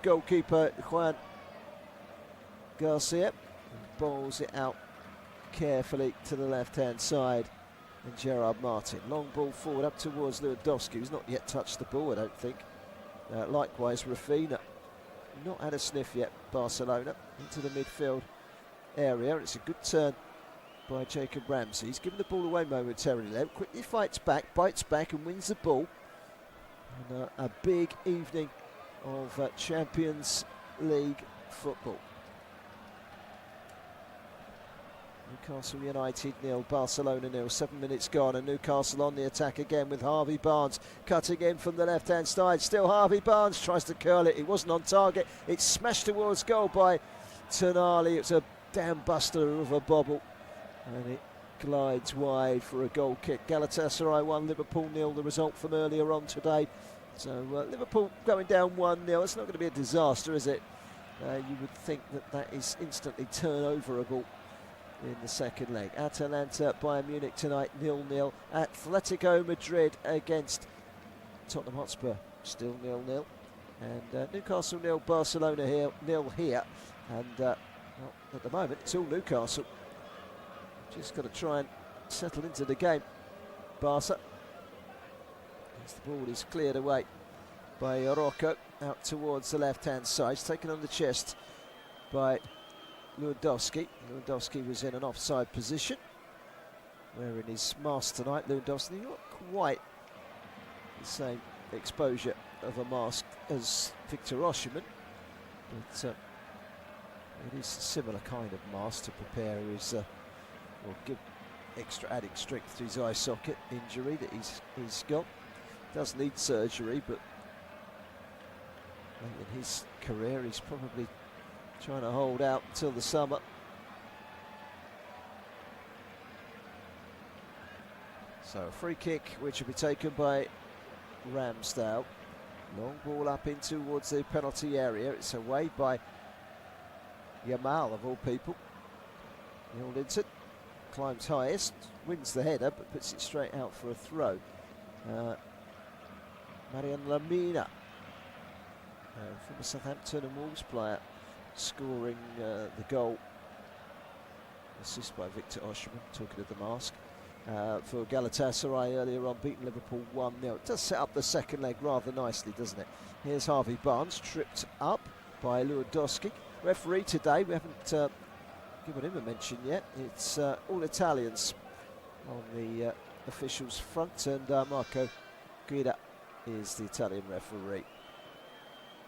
goalkeeper Juan Garcia. Bowls it out carefully to the left-hand side. And Gerard Martin. Long ball forward up towards Lewandowski, who's not yet touched the ball, I don't think. Likewise, Rafina. Not had a sniff yet, Barcelona. Into the midfield area. It's a good turn by Jacob Ramsey. He's given the ball away momentarily there. Quickly fights back, bites back and wins the ball. And, a big evening of Champions League football. Newcastle United 0, Barcelona 0, 7 minutes gone, and Newcastle on the attack again with Harvey Barnes cutting in from the left-hand side. Still Harvey Barnes tries to curl it. It wasn't on target. It's smashed towards goal by Tonali. It's a damn buster of a bobble, and it glides wide for a goal kick. Galatasaray 1, Liverpool 0, the result from earlier on today. So Liverpool going down 1-0. It's not going to be a disaster, is it? You would think that is instantly turnoverable in the second leg. Atalanta, Bayern Munich tonight 0-0. Atletico Madrid against Tottenham Hotspur still 0-0. And Newcastle 0, Barcelona 0 here. And well, at the moment it's all Newcastle. Just got to try and settle into the game. Barca. As the ball is cleared away by Rocco out towards the left-hand side. It's taken on the chest by Lewandowski. Lewandowski was in an offside position. Wearing his mask tonight, Lewandowski not quite the same exposure of a mask as Victor Osimhen, but it is a similar kind of mask to prepare his, or give extra added strength to his eye socket injury that he's got. Does need surgery, but in his career he's probably trying to hold out until the summer. So a free kick which will be taken by Ramsdale. Long ball up in towards the penalty area. It's away by Yamal of all people. Linton climbs highest, wins the header but puts it straight out for a throw. Marian Lamina, from a Southampton and Wolves player, scoring the goal. Assist by Victor Osimhen, talking of the mask. For Galatasaray earlier on, beating Liverpool 1-0. It does set up the second leg rather nicely, doesn't it? Here's Harvey Barnes, tripped up by Lewandowski. Referee today, we haven't given him a mention yet. It's all Italians on the officials' front, and Marco Guida is the Italian referee.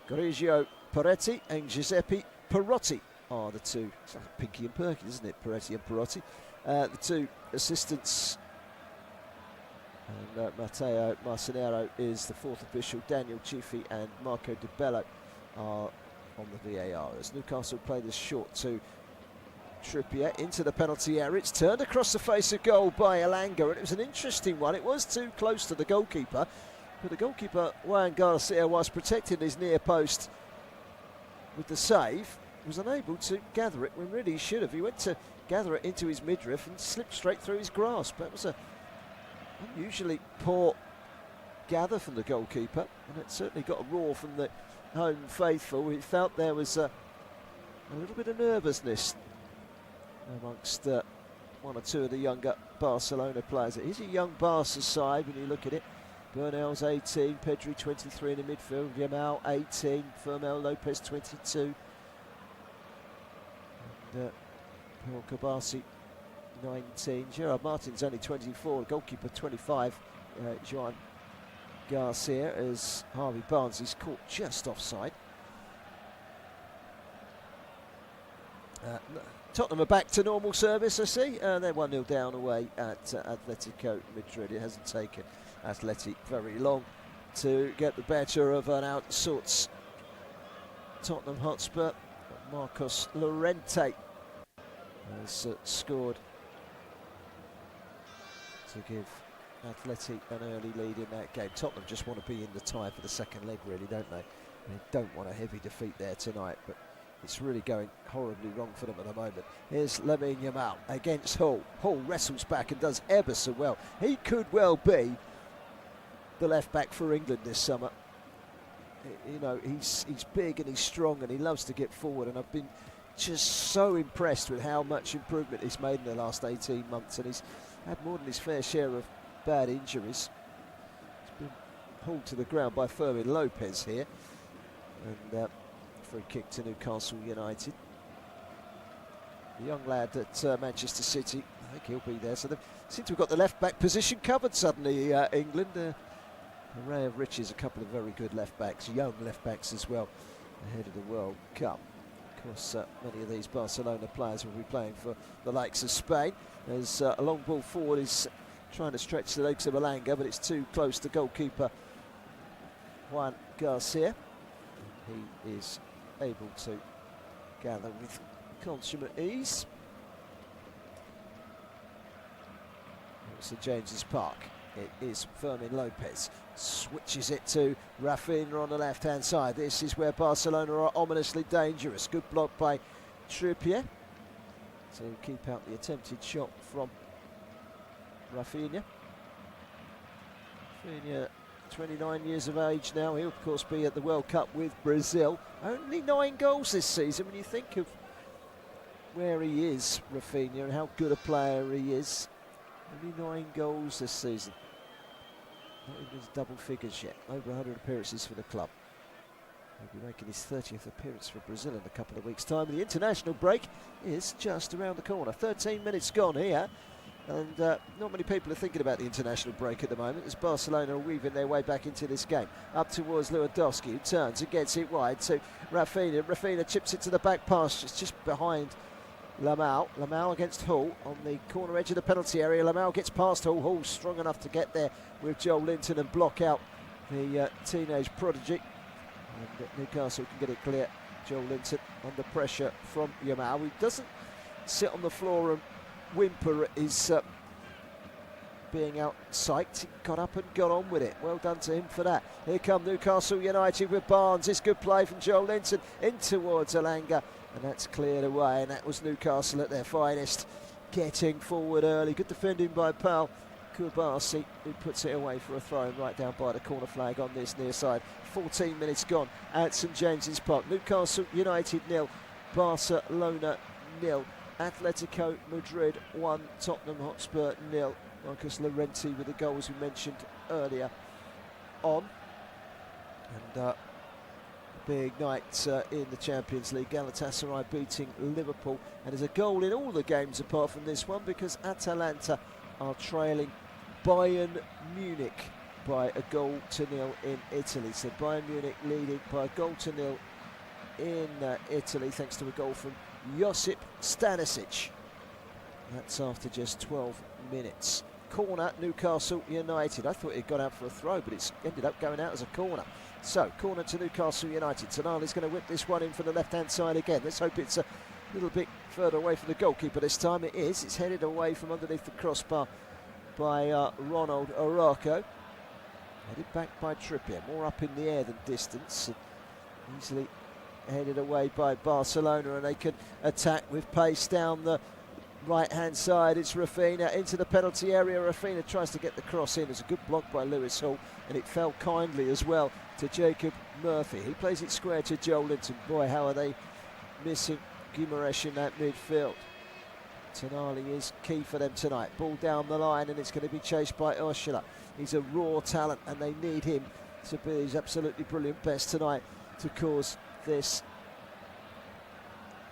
Grigio Peretti and Giuseppe Perotti are the two. It's like Pinky and Perkins, isn't it? Peretti and Perotti. The two assistants. And Matteo Marcinero is the fourth official. Daniel Cifi and Marco Di Bello are on the VAR. As Newcastle play this short to Trippier into the penalty area. It's turned across the face of goal by Elanga, and it was an interesting one. It was too close to the goalkeeper, but the goalkeeper, Juan Garcia, whilst protecting his near post with the save, was unable to gather it when really he should have. He went to gather it into his midriff and slipped straight through his grasp. That was a unusually poor gather from the goalkeeper, and it certainly got a roar from the home faithful. We felt there was a little bit of nervousness amongst one or two of the younger Barcelona players. It is a young Barca side when you look at it. Bernal's 18, Pedri 23 in the midfield, Yamal 18, Fermel Lopez 22, and Paul Kabasi 19. Gerard Martin's only 24, goalkeeper 25, Juan Garcia, as Harvey Barnes is caught just offside. Tottenham are back to normal service, I see. They're 1-0 down away at Atletico Madrid. It hasn't taken Atleti very long to get the better of an out sorts Tottenham Hotspur. Marcos Llorente has scored to give Atleti an early lead in that game. Tottenham just want to be in the tie for the second leg, really, don't they? They don't want a heavy defeat there tonight, but it's really going horribly wrong for them at the moment. Here's Lamine Yamal against Hull. Hull wrestles back and does ever so well. He could well be the left back for England this summer. You know, he's big and he's strong and he loves to get forward, and I've been just so impressed with how much improvement he's made in the last 18 months, and he's had more than his fair share of bad injuries. He's been pulled to the ground by Fermin Lopez here, and free kick to Newcastle United. The young lad at Manchester City, I think he'll be there. So they seem to have got the left-back position covered suddenly, England. Array of riches, a couple of very good left-backs, young left-backs as well, ahead of the World Cup. Of course, many of these Barcelona players will be playing for the likes of Spain. As a long ball forward is trying to stretch the legs of Elanga, but it's too close to goalkeeper Juan Garcia. He is able to gather with consummate ease. St James's Park. It is Fermin Lopez. Switches it to Rafinha on the left-hand side. This is where Barcelona are ominously dangerous. Good block by Trippier to keep out the attempted shot from Rafinha. Rafinha, 29 years of age now. He'll of course be at the World Cup with Brazil. Only 9 goals this season. When you think of where he is, Rafinha, and how good a player he is, only 9 goals this season. Not even his double figures yet. Over 100 appearances for the club. He'll be making his 30th appearance for Brazil in a couple of weeks' time. The international break is just around the corner. 13 minutes gone here. And not many people are thinking about the international break at the moment, as Barcelona are weaving their way back into this game. Up towards Lewandowski, who turns and gets it wide to Rafinha. Rafinha chips it to the back pass. It's just behind Lamau. Lamau against Hull on the corner edge of the penalty area. Lamau gets past Hull. Hull's strong enough to get there with Joel Linton and block out the teenage prodigy. And Newcastle can get it clear. Joel Linton under pressure from Lamau, who doesn't sit on the floor and whimper at his being out psyched. He got up and got on with it. Well done to him for that. Here come Newcastle United with Barnes. It's good play from Joel Linton in towards Elanga. And that's cleared away, and that was Newcastle at their finest, getting forward early. Good defending by Pal Kubasi, who puts it away for a throw right down by the corner flag on this near side. 14 minutes gone at St James's Park. Newcastle United 0, Barcelona 0. Atletico Madrid 1, Tottenham Hotspur 0. Marcus Llorente with the goals we mentioned earlier on. And big night in the Champions League. Galatasaray beating Liverpool, and there's a goal in all the games apart from this one, because Atalanta are trailing Bayern Munich by a goal to nil in Italy. So Bayern Munich leading by a goal to nil in Italy, thanks to a goal from Josip Stanisic. That's after just 12 minutes. Corner, Newcastle United. I thought it got out for a throw, but it's ended up going out as a corner. So, corner to Newcastle United. Tonali's going to whip this one in from the left-hand side again. Let's hope it's a little bit further away from the goalkeeper this time. It is. It's headed away from underneath the crossbar by Ronald Araujo. Headed back by Trippier. More up in the air than distance. And easily headed away by Barcelona, and they can attack with pace down the right-hand side. It's Rafinha into the penalty area. Rafinha tries to get the cross in. There's a good block by Lewis Hall, and it fell kindly as well to Jacob Murphy. He plays it square to Joel Linton. Boy, how are they missing Guimaraes in that midfield. Tonali is key for them tonight. Ball down the line, and it's going to be chased by Ursula. He's a raw talent, and they need him to be his absolutely brilliant best tonight to cause this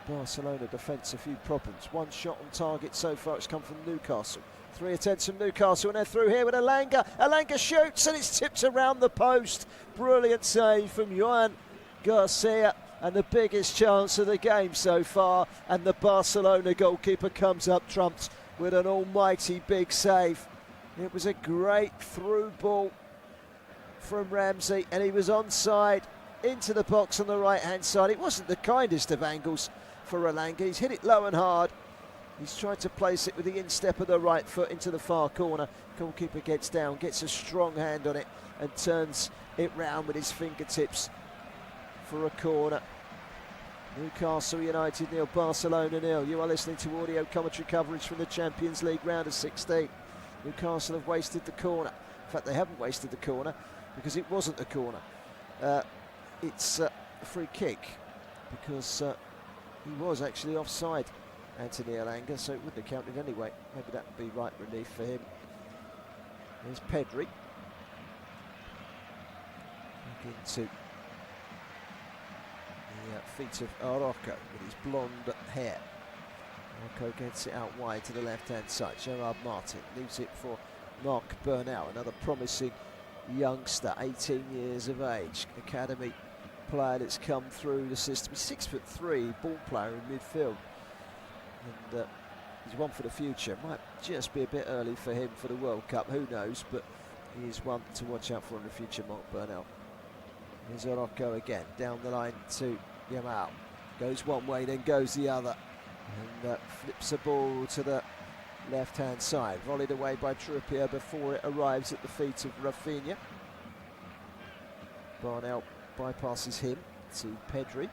Barcelona defence a few problems. One shot on target so far. It's come from Newcastle. 3 attempts from Newcastle, and they're through here with Elanga. Elanga shoots, and it's tipped around the post. Brilliant save from Juan Garcia, and the biggest chance of the game so far. And the Barcelona goalkeeper comes up trumped with an almighty big save. It was a great through ball from Ramsey, and he was onside into the box on the right-hand side. It wasn't the kindest of angles for Elanga. He's hit it low and hard. He's tried to place it with the instep of the right foot into the far corner. Goalkeeper gets down, gets a strong hand on it, and turns it round with his fingertips for a corner. Newcastle United 0, Barcelona 0. You are listening to audio commentary coverage from the Champions League round of 16. Newcastle have wasted the corner. In fact, they haven't wasted the corner because it wasn't the corner. it's a free kick because he was actually offside, Anthony Elanga, so it wouldn't have counted anyway. Maybe that would be right relief for him. There's Pedri. Back into the feet of Araujo with his blonde hair. Araujo gets it out wide to the left-hand side. Gerard Martin leaves it for Marc Bernal, another promising youngster, 18 years of age, academy player that's come through the system. He's 6'3", ball player in midfield, and he's one for the future. Might just be a bit early for him for the World Cup, who knows, but he is one to watch out for in the future, Marc Bernal. Here's Araujo again, down the line to Yamal. Goes one way, then goes the other, and flips the ball to the left-hand side. Volleyed away by Trippier before it arrives at the feet of Rafinha. Bernal bypasses him to Pedri.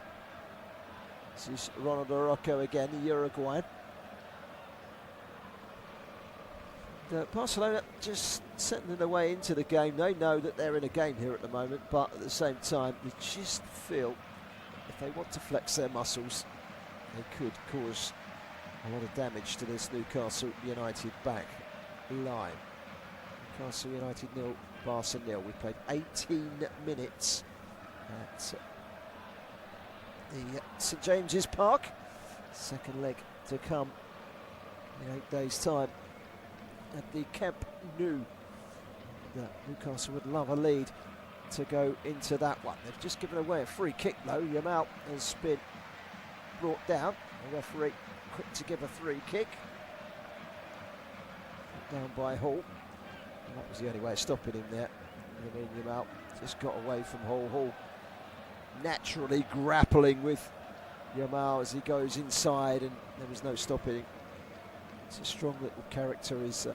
This is Ronald Araujo again, the Uruguayan. Barcelona just settling their way into the game. They know that they're in a game here at the moment, but at the same time, they just feel if they want to flex their muscles, they could cause a lot of damage to this Newcastle United back line. Newcastle United 0, Barca 0. We played 18 minutes at the St James's Park. Second leg to come in 8 days' time at the Camp Nou. Newcastle would love a lead to go into that one. They've just given away a free kick though. Yamal has been brought down. The referee quick to give a free kick. Down by Hall. And that was the only way of stopping him there. Yamal just got away from Hall. Hall naturally grappling with Yamal as he goes inside, and there was no stopping him. It's a strong little character, is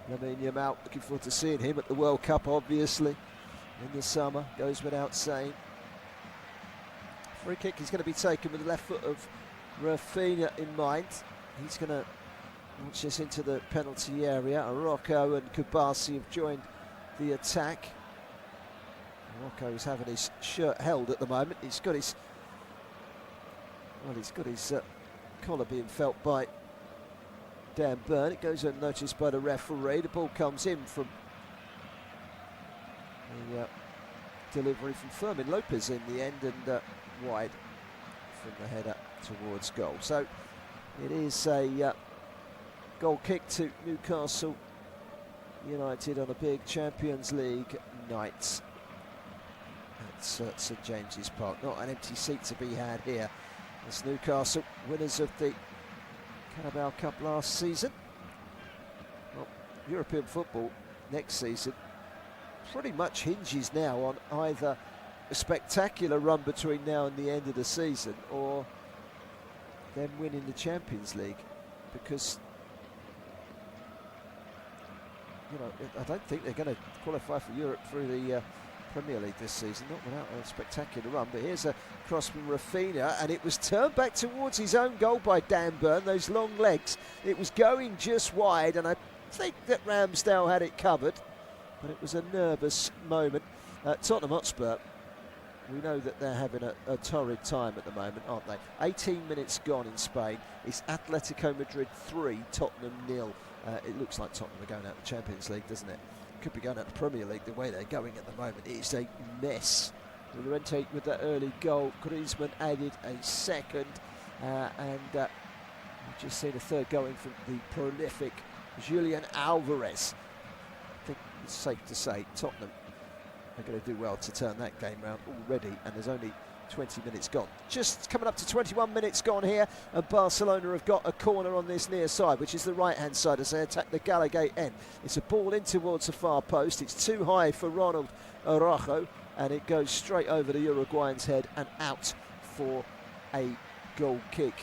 Lamine Yamal. Looking forward to seeing him at the World Cup, obviously, in the summer. Goes without saying. Free kick is going to be taken with the left foot of Rafinha in mind. He's going to launch this into the penalty area. Araujo and Garcia have joined the attack. Araujo is having his shirt held at the moment. He's got his collar being felt by Dan Burn. It goes unnoticed by the referee. The ball comes in from the delivery from Fermin Lopez in the end, and wide from the header towards goal. So it is a goal kick to Newcastle United on a big Champions League night at St James's Park. Not an empty seat to be had here. As Newcastle, winners of the Carabao Cup last season. Well, European football next season pretty much hinges now on either a spectacular run between now and the end of the season, or them winning the Champions League, because I don't think they're going to qualify for Europe through the Premier League this season, not without a spectacular run. But here's a cross from Rafinha, and it was turned back towards his own goal by Dan Burn. Those long legs, it was going just wide, and I think that Ramsdale had it covered, but it was a nervous moment. Tottenham Hotspur, we know that they're having a torrid time at the moment, aren't they? 18 minutes gone in Spain. It's Atletico Madrid 3, Tottenham 0. It looks like Tottenham are going out of the Champions League, doesn't it? Could be going out of the Premier League the way they're going at the moment. It's a mess. Llorente with that early goal. Griezmann added a second, and we've just seen a third going from the prolific Julian Alvarez. I think it's safe to say Tottenham are going to do well to turn that game round already, and there's only 20 minutes gone. Just coming up to 21 minutes gone here, and Barcelona have got a corner on this near side, which is the right-hand side as they attack the Gallagate end. It's a ball in towards the far post. It's too high for Ronald Araujo, and it goes straight over the Uruguayan's head and out for a goal kick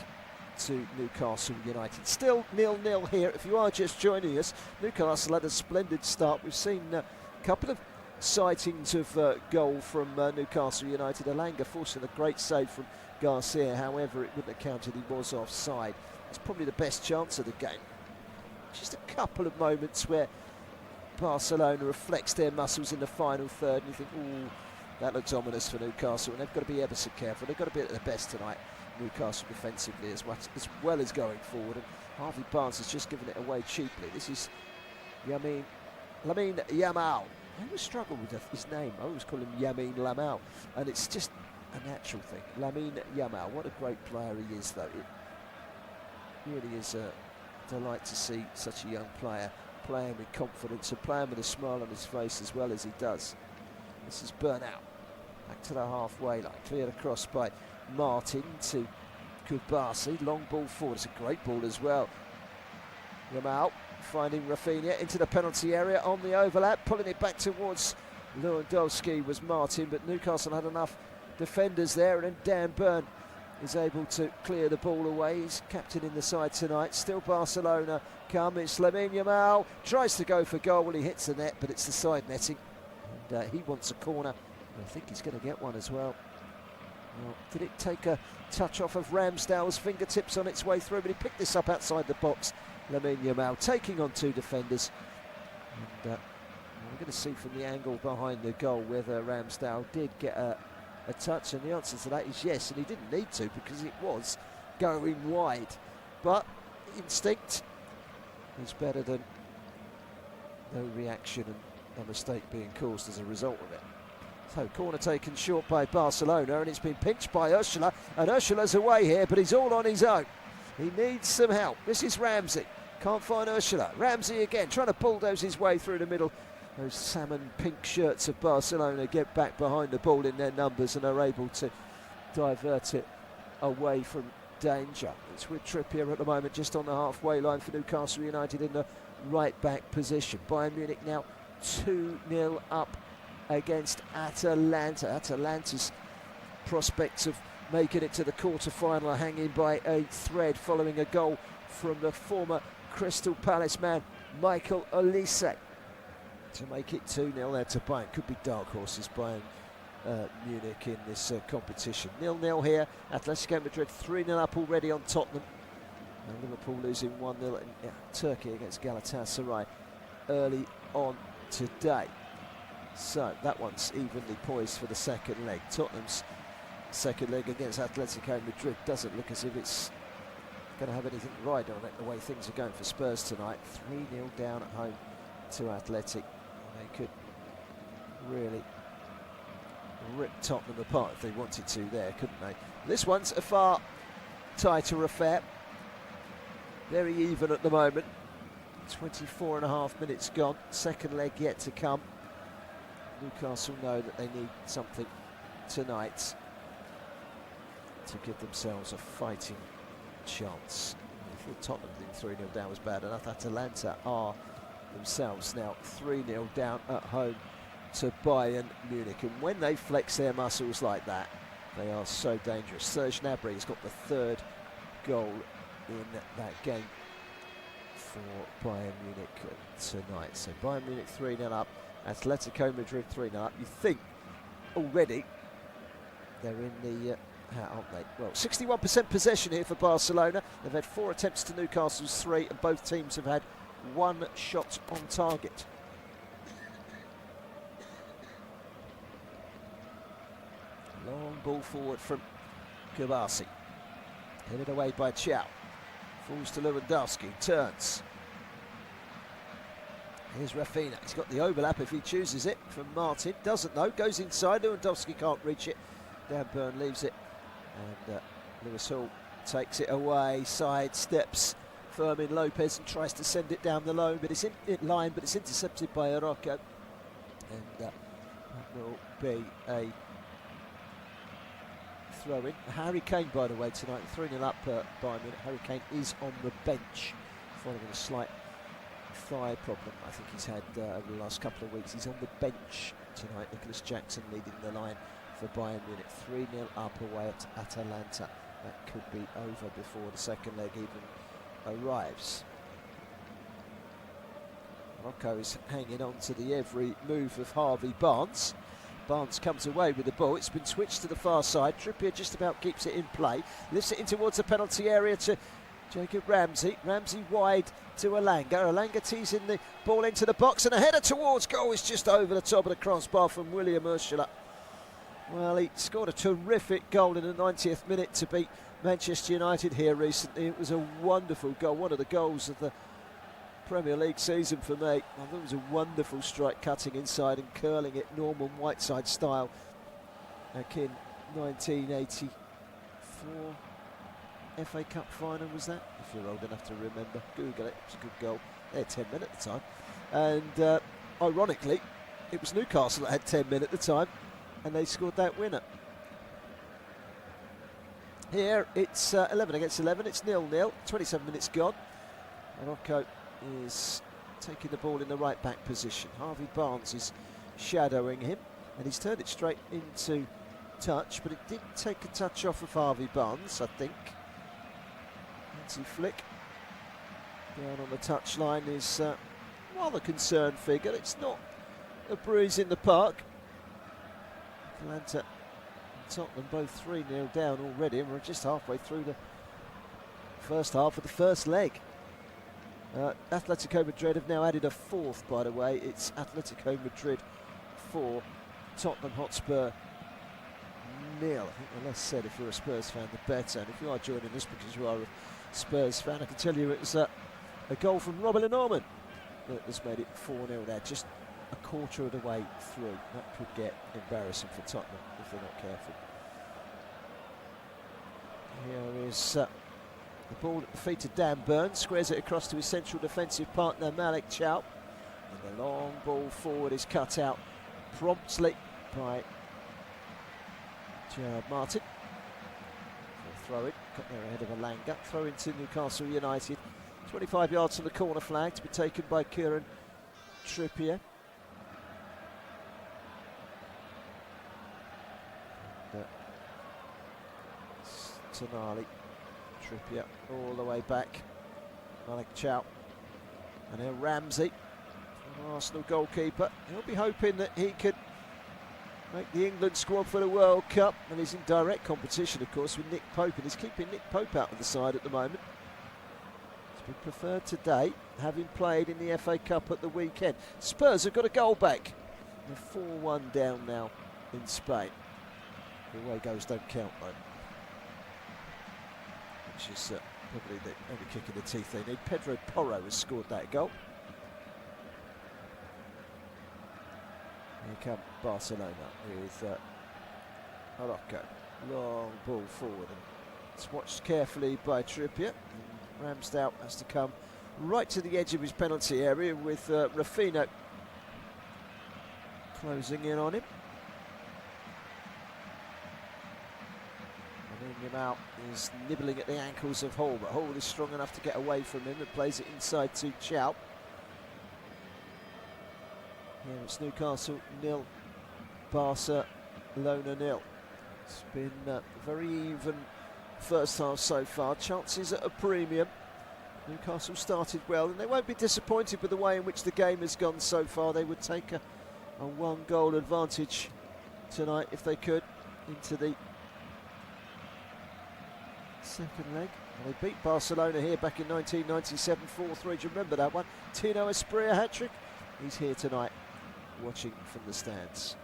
to Newcastle United. Still 0-0 here. If you are just joining us, Newcastle had a splendid start. We've seen a couple of sightings of goal from Newcastle United. Elanga forcing a great save from Garcia, however it wouldn't have counted, he was offside. It's probably the best chance of the game. Just a couple of moments where Barcelona have flexed their muscles in the final third, and you think, ooh, That looks ominous for Newcastle, and they've got to be ever so careful. They've got to be at their best tonight, Newcastle, defensively as well as going forward. And Harvey Barnes has just given it away cheaply. This is Lamine Yamal. I always struggle with his name. I always call him Lamine Lamal, and it's just a natural thing. Lamine Yamal, what a great player he is, though. It really is a delight to see such a young player playing with confidence and playing with a smile on his face as well as he does. This is Burnout. Back to the halfway line, cleared across by Martin to Garcia. Long ball forward, it's a great ball as well. Yamal finding Rafinha into the penalty area on the overlap, pulling it back towards Lewandowski was Martin, but Newcastle had enough defenders there, and then Dan Burn is able to clear the ball away. He's captain in the side tonight. Still Barcelona come. It's Lamine Yamal, tries to go for goal. Well, he hits the net, but it's the side netting, and he wants a corner. I think he's going to get one as well. Well, did it take a touch off of Ramsdale's fingertips on its way through, but he picked this up outside the box. Lamine Yamal taking on two defenders, and we're going to see from the angle behind the goal whether Ramsdale did get a touch, and the answer to that is yes, and he didn't need to because it was going wide, but instinct is better than no reaction and a mistake being caused as a result of it. So corner taken short by Barcelona, and it's been pinched by Ursula, and Ursula's away here, but he's all on his own. He needs some help. This is Ramsey. Can't find Ursula. Ramsey again, trying to bulldoze his way through the middle. Those salmon pink shirts of Barcelona get back behind the ball in their numbers and are able to divert it away from danger. It's with Trippier at the moment, just on the halfway line for Newcastle United in the right back position. Bayern Munich now 2-0 up against Atalanta. Atalanta's prospects of making it to the quarter-final are hanging by a thread following a goal from the former Crystal Palace man Michael Olise to make it 2-0 there to Bayern. Could be dark horses, Bayern Munich in this competition. 0-0 here. Atletico Madrid 3-0 up already on Tottenham, and Liverpool losing 1-0 in Turkey against Galatasaray early on today. So that one's evenly poised for the second leg. Tottenham's second leg against Atletico Madrid doesn't look as if it's going to have anything to ride on it, the way things are going for Spurs tonight. 3-0 down at home to Athletic. They could really rip Tottenham apart if they wanted to there, couldn't they? This one's a far tighter affair. Very even at the moment. 24.5 minutes gone. Second leg yet to come. Newcastle know that they need something tonight to give themselves a fighting chance. I thought Tottenham being 3-0 down was bad enough. Atalanta are themselves now 3-0 down at home to Bayern Munich, and when they flex their muscles like that, they are so dangerous. Serge Gnabry has got the third goal in that game for Bayern Munich tonight. So Bayern Munich 3-0 up, Atletico Madrid 3-0 up. You think already they're in the aren't they? Well, 61% possession here for Barcelona. They've had 4 attempts to Newcastle's 3, and both teams have had 1 shot on target. Long ball forward from Garcia. Headed away by Chow. Falls to Lewandowski, turns. Here's Rafinha. He's got the overlap if he chooses it from Martin. Doesn't though, goes inside. Lewandowski can't reach it. Dan Burn leaves it. And Lewis Hall takes it away, side steps Fermin Lopez and tries to send it down the line, but it's intercepted by Araujo. And that will be a throw-in. Harry Kane, by the way, tonight, 3-0 up Bayern Munich. Harry Kane is on the bench following a slight thigh problem I think he's had over the last couple of weeks. He's on the bench tonight. Nicholas Jackson leading the line for Bayern Munich. 3-0 up away at Atalanta. That could be over before the second leg even arrives. Morocco is hanging on to the every move of Harvey Barnes. Barnes comes away with the ball. It's been switched to the far side. Trippier just about keeps it in play. Lifts it in towards the penalty area to Jacob Ramsey. Ramsey wide to Elanga. Elanga teasing the ball into the box, and a header towards goal is just over the top of the crossbar from William Ursula. Well, he scored a terrific goal in the 90th minute to beat Manchester United here recently. It was a wonderful goal, one of the goals of the Premier League season for me. I thought it was a wonderful strike, cutting inside and curling it Norman Whiteside style back in 1984 FA Cup final, was that? If you're old enough to remember, Google it. It was a good goal. They had 10 men at the time, and ironically it was Newcastle that had 10 men at the time, and they scored that winner. Here it's 11 against 11, it's 0-0, 27 minutes gone. Morocco is taking the ball in the right back position. Harvey Barnes is shadowing him, and he's turned it straight into touch, but it did take a touch off of Harvey Barnes, I think. Fancy flick down on the touchline is rather concerned figure. It's not a breeze in the park. Atlanta and Tottenham both 3-0 down already, and we're just halfway through the first half of the first leg. Atletico Madrid have now added a fourth, by the way. It's Atletico Madrid 4, Tottenham Hotspur 0. I think the less said if you're a Spurs fan, the better. And if you are joining us because you are a Spurs fan, I can tell you it was a goal from Robin Norman that has made it 4-0 there, just a quarter of the way through. That could get embarrassing for Tottenham if they're not careful. Here is the ball at the feet of Dan Burns, squares it across to his central defensive partner Malik Chow, and the long ball forward is cut out promptly by Gerard Martin. Throw it, got there ahead of Alanga. Throw into Newcastle United. 25 yards from the corner flag to be taken by Kieran Trippier. Tonali, Trippier all the way back. Malik Chow. And now Ramsey, an Arsenal goalkeeper. He'll be hoping that he could make the England squad for the World Cup, and he's in direct competition, of course, with Nick Pope, and he's keeping Nick Pope out of the side at the moment. He's been preferred today, having played in the FA Cup at the weekend. Spurs have got a goal back. They're 4-1 down now in Spain. The away goals don't count, though, which is probably the only kick in the teeth they need. Pedro Porro has scored that goal. Here come Barcelona with Morocco. Long ball forward, and it's watched carefully by Trippier. Ramsdale has to come right to the edge of his penalty area with Rafinha closing in on him. And Yamal is nibbling at the ankles of Hall, but Hall is strong enough to get away from him and plays it inside to Chow. Here it's Newcastle 0, Barcelona 0. It's been a very even first half so far. Chances at a premium. Newcastle started well, and they won't be disappointed with the way in which the game has gone so far. They would take a one-goal advantage tonight if they could into the second leg. And they beat Barcelona here back in 1997, 4-3. Do you remember that one? Tino Asprilla hat-trick. He's here tonight, watching from the stands.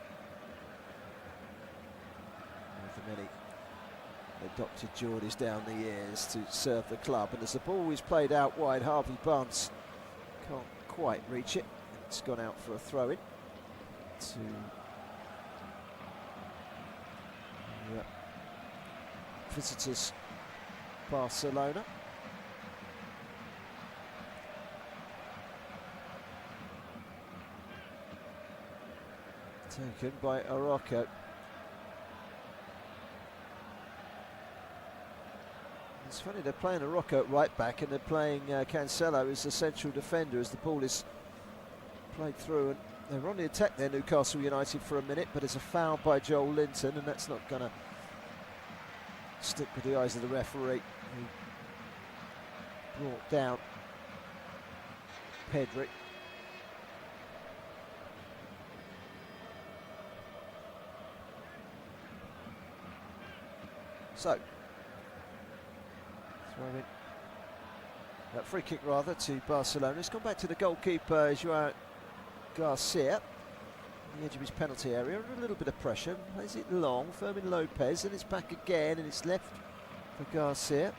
For many, Dr. Geordies down the years to serve the club, and as the ball is played out wide, Harvey Barnes can't quite reach it. It's gone out for a throw-in to visitors Barcelona. Taken by Morocco. It's funny, they're playing Morocco at right back, and they're playing Cancelo as the central defender as the ball is played through, and they're on the attack there, Newcastle United, for a minute, but it's a foul by Joel Linton, and that's not going to stick with the eyes of the referee, who brought down Pedri. So, free kick rather to Barcelona. It's gone back to the goalkeeper, Garcia. the edge of his penalty area, a little bit of pressure, plays it long, Fermin Lopez, and it's back again, and it's left for Garcia.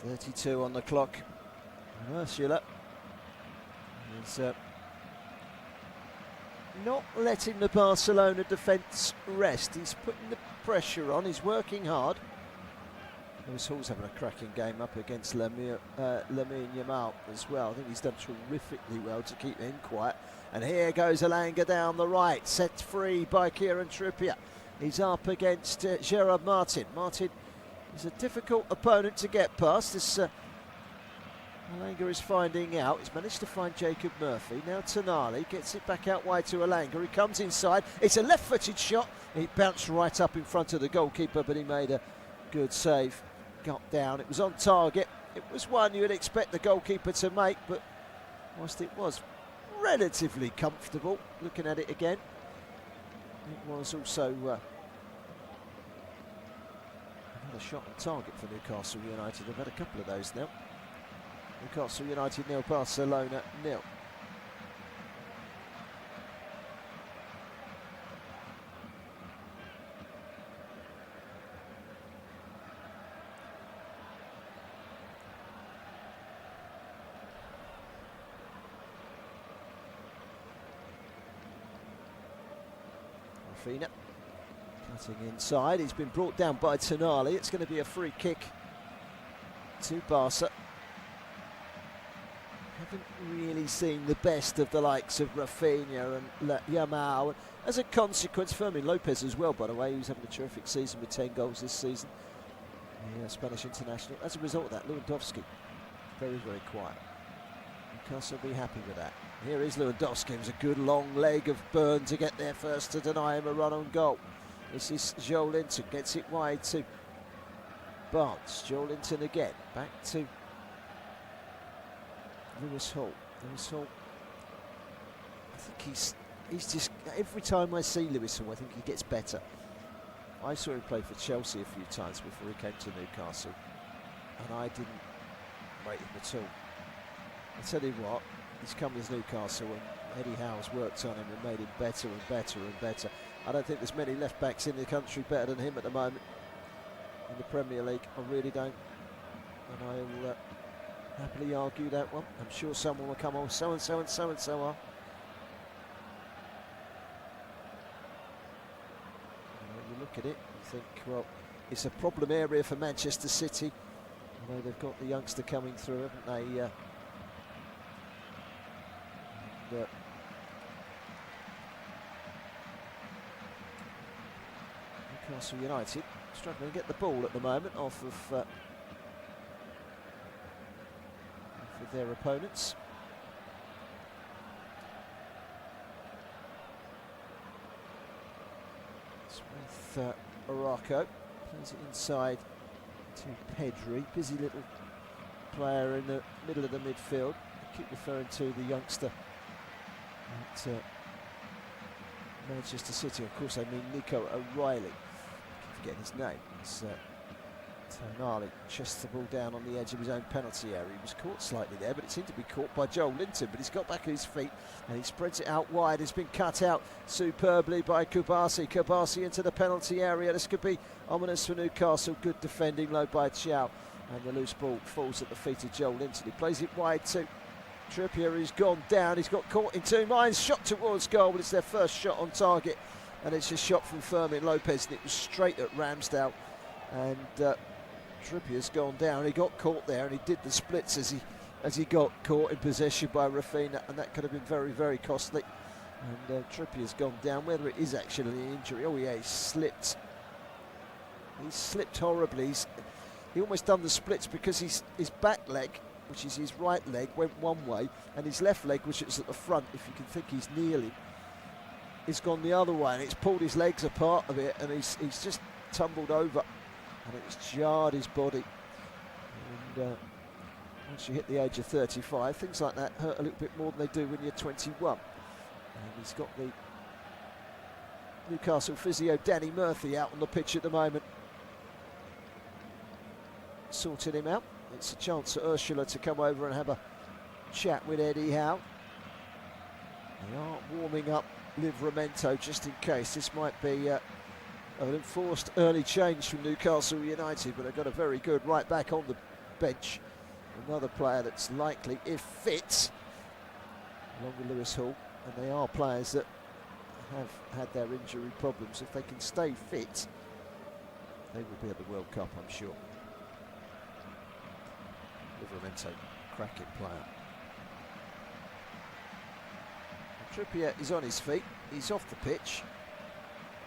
.32 on the clock. Ursula is not letting the Barcelona defence rest. He's putting the pressure on, he's working hard. Lewis Hall's having a cracking game up against Lamine Yamal as well. I think he's done terrifically well to keep him quiet. And here goes Elanga down the right, set free by Kieran Trippier. He's up against Gerard Martin. Martin is a difficult opponent to get past. This Elanga is finding out. He's managed to find Jacob Murphy. Now Tonali gets it back out wide to Elanga. He comes inside. It's a left-footed shot. He bounced right up in front of the goalkeeper, but he made a good save. Got down. It was on target. It was one you would expect the goalkeeper to make, but whilst it was relatively comfortable, looking at it again, it was also another shot on target for Newcastle United. They've had a couple of those now. Newcastle United 0, Barcelona 0. Rafinha cutting inside. He's been brought down by Tonali. It's going to be a free kick to Barca. Haven't really seen the best of the likes of Rafinha and Yamal. As a consequence, Fermin Lopez as well, by the way, who's having a terrific season with 10 goals this season. Yeah, Spanish international. As a result of that, Lewandowski very, very quiet. Newcastle will be happy with that. Here is Lewandowski. It was a good long leg of Byrne to get there first to deny him a run on goal. This is Joel Linton, gets it wide to Barnes. Joel Linton again, back to Lewis Hall. Lewis Hall, I think he's just, every time I see Lewis Hall, I think he gets better. I saw him play for Chelsea a few times before he came to Newcastle, and I didn't rate him at all. I tell you what, he's come as Newcastle, and Eddie Howe's worked on him and made him better and better and better. I don't think there's many left backs in the country better than him at the moment in the Premier League. I really don't, and I'll happily argue that one. I'm sure someone will come on, so and so and so and so are. When you look at it, you think, well, it's a problem area for Manchester City. Although they've got the youngster coming through, haven't they? Newcastle United struggling to get the ball at the moment off of their opponents. It's with Araujo, plays it inside to Pedri, busy little player in the middle of the midfield. I keep referring to the youngster at Manchester City. Of course, I mean Nico O'Reilly. I keep forgetting his name. It's Tonali chests the ball down on the edge of his own penalty area. He was caught slightly there, but it seemed to be caught by Joel Linton, but he's got back on his feet and he spreads it out wide. It's been cut out superbly by Kubasi. Kubasi into the penalty area. This could be ominous for Newcastle. Good defending, low by Chow, and the loose ball falls at the feet of Joel Linton. He plays it wide to Trippier, who's gone down. He's got caught in two minds, shot towards goal, but it's their first shot on target, and it's a shot from Fermin Lopez, and it was straight at Ramsdale, and Trippier's gone down. He got caught there, and he did the splits as he got caught in possession by Rafinha, and that could have been very, very costly. And Trippier's gone down. Whether it is actually an injury, oh yeah, he slipped. He slipped horribly. He almost done the splits because his back leg, which is his right leg, went one way, and his left leg, which is at the front, if you can think he's kneeling, is gone the other way, and it's pulled his legs apart a bit, and he's just tumbled over and it's jarred his body. And once you hit the age of 35, things like that hurt a little bit more than they do when you're 21. And he's got the Newcastle physio Danny Murphy out on the pitch at the moment, sorting him out. It's a chance for Ursula to come over and have a chat with Eddie Howe. They are warming up Livramento just in case. This might be an enforced early change from Newcastle United, but they've got a very good right back on the bench. Another player that's likely, if fit, along with Lewis Hall, and they are players that have had their injury problems. If they can stay fit, they will be at the World Cup, I'm sure. Livramento, cracking player. Trippier is on his feet, he's off the pitch,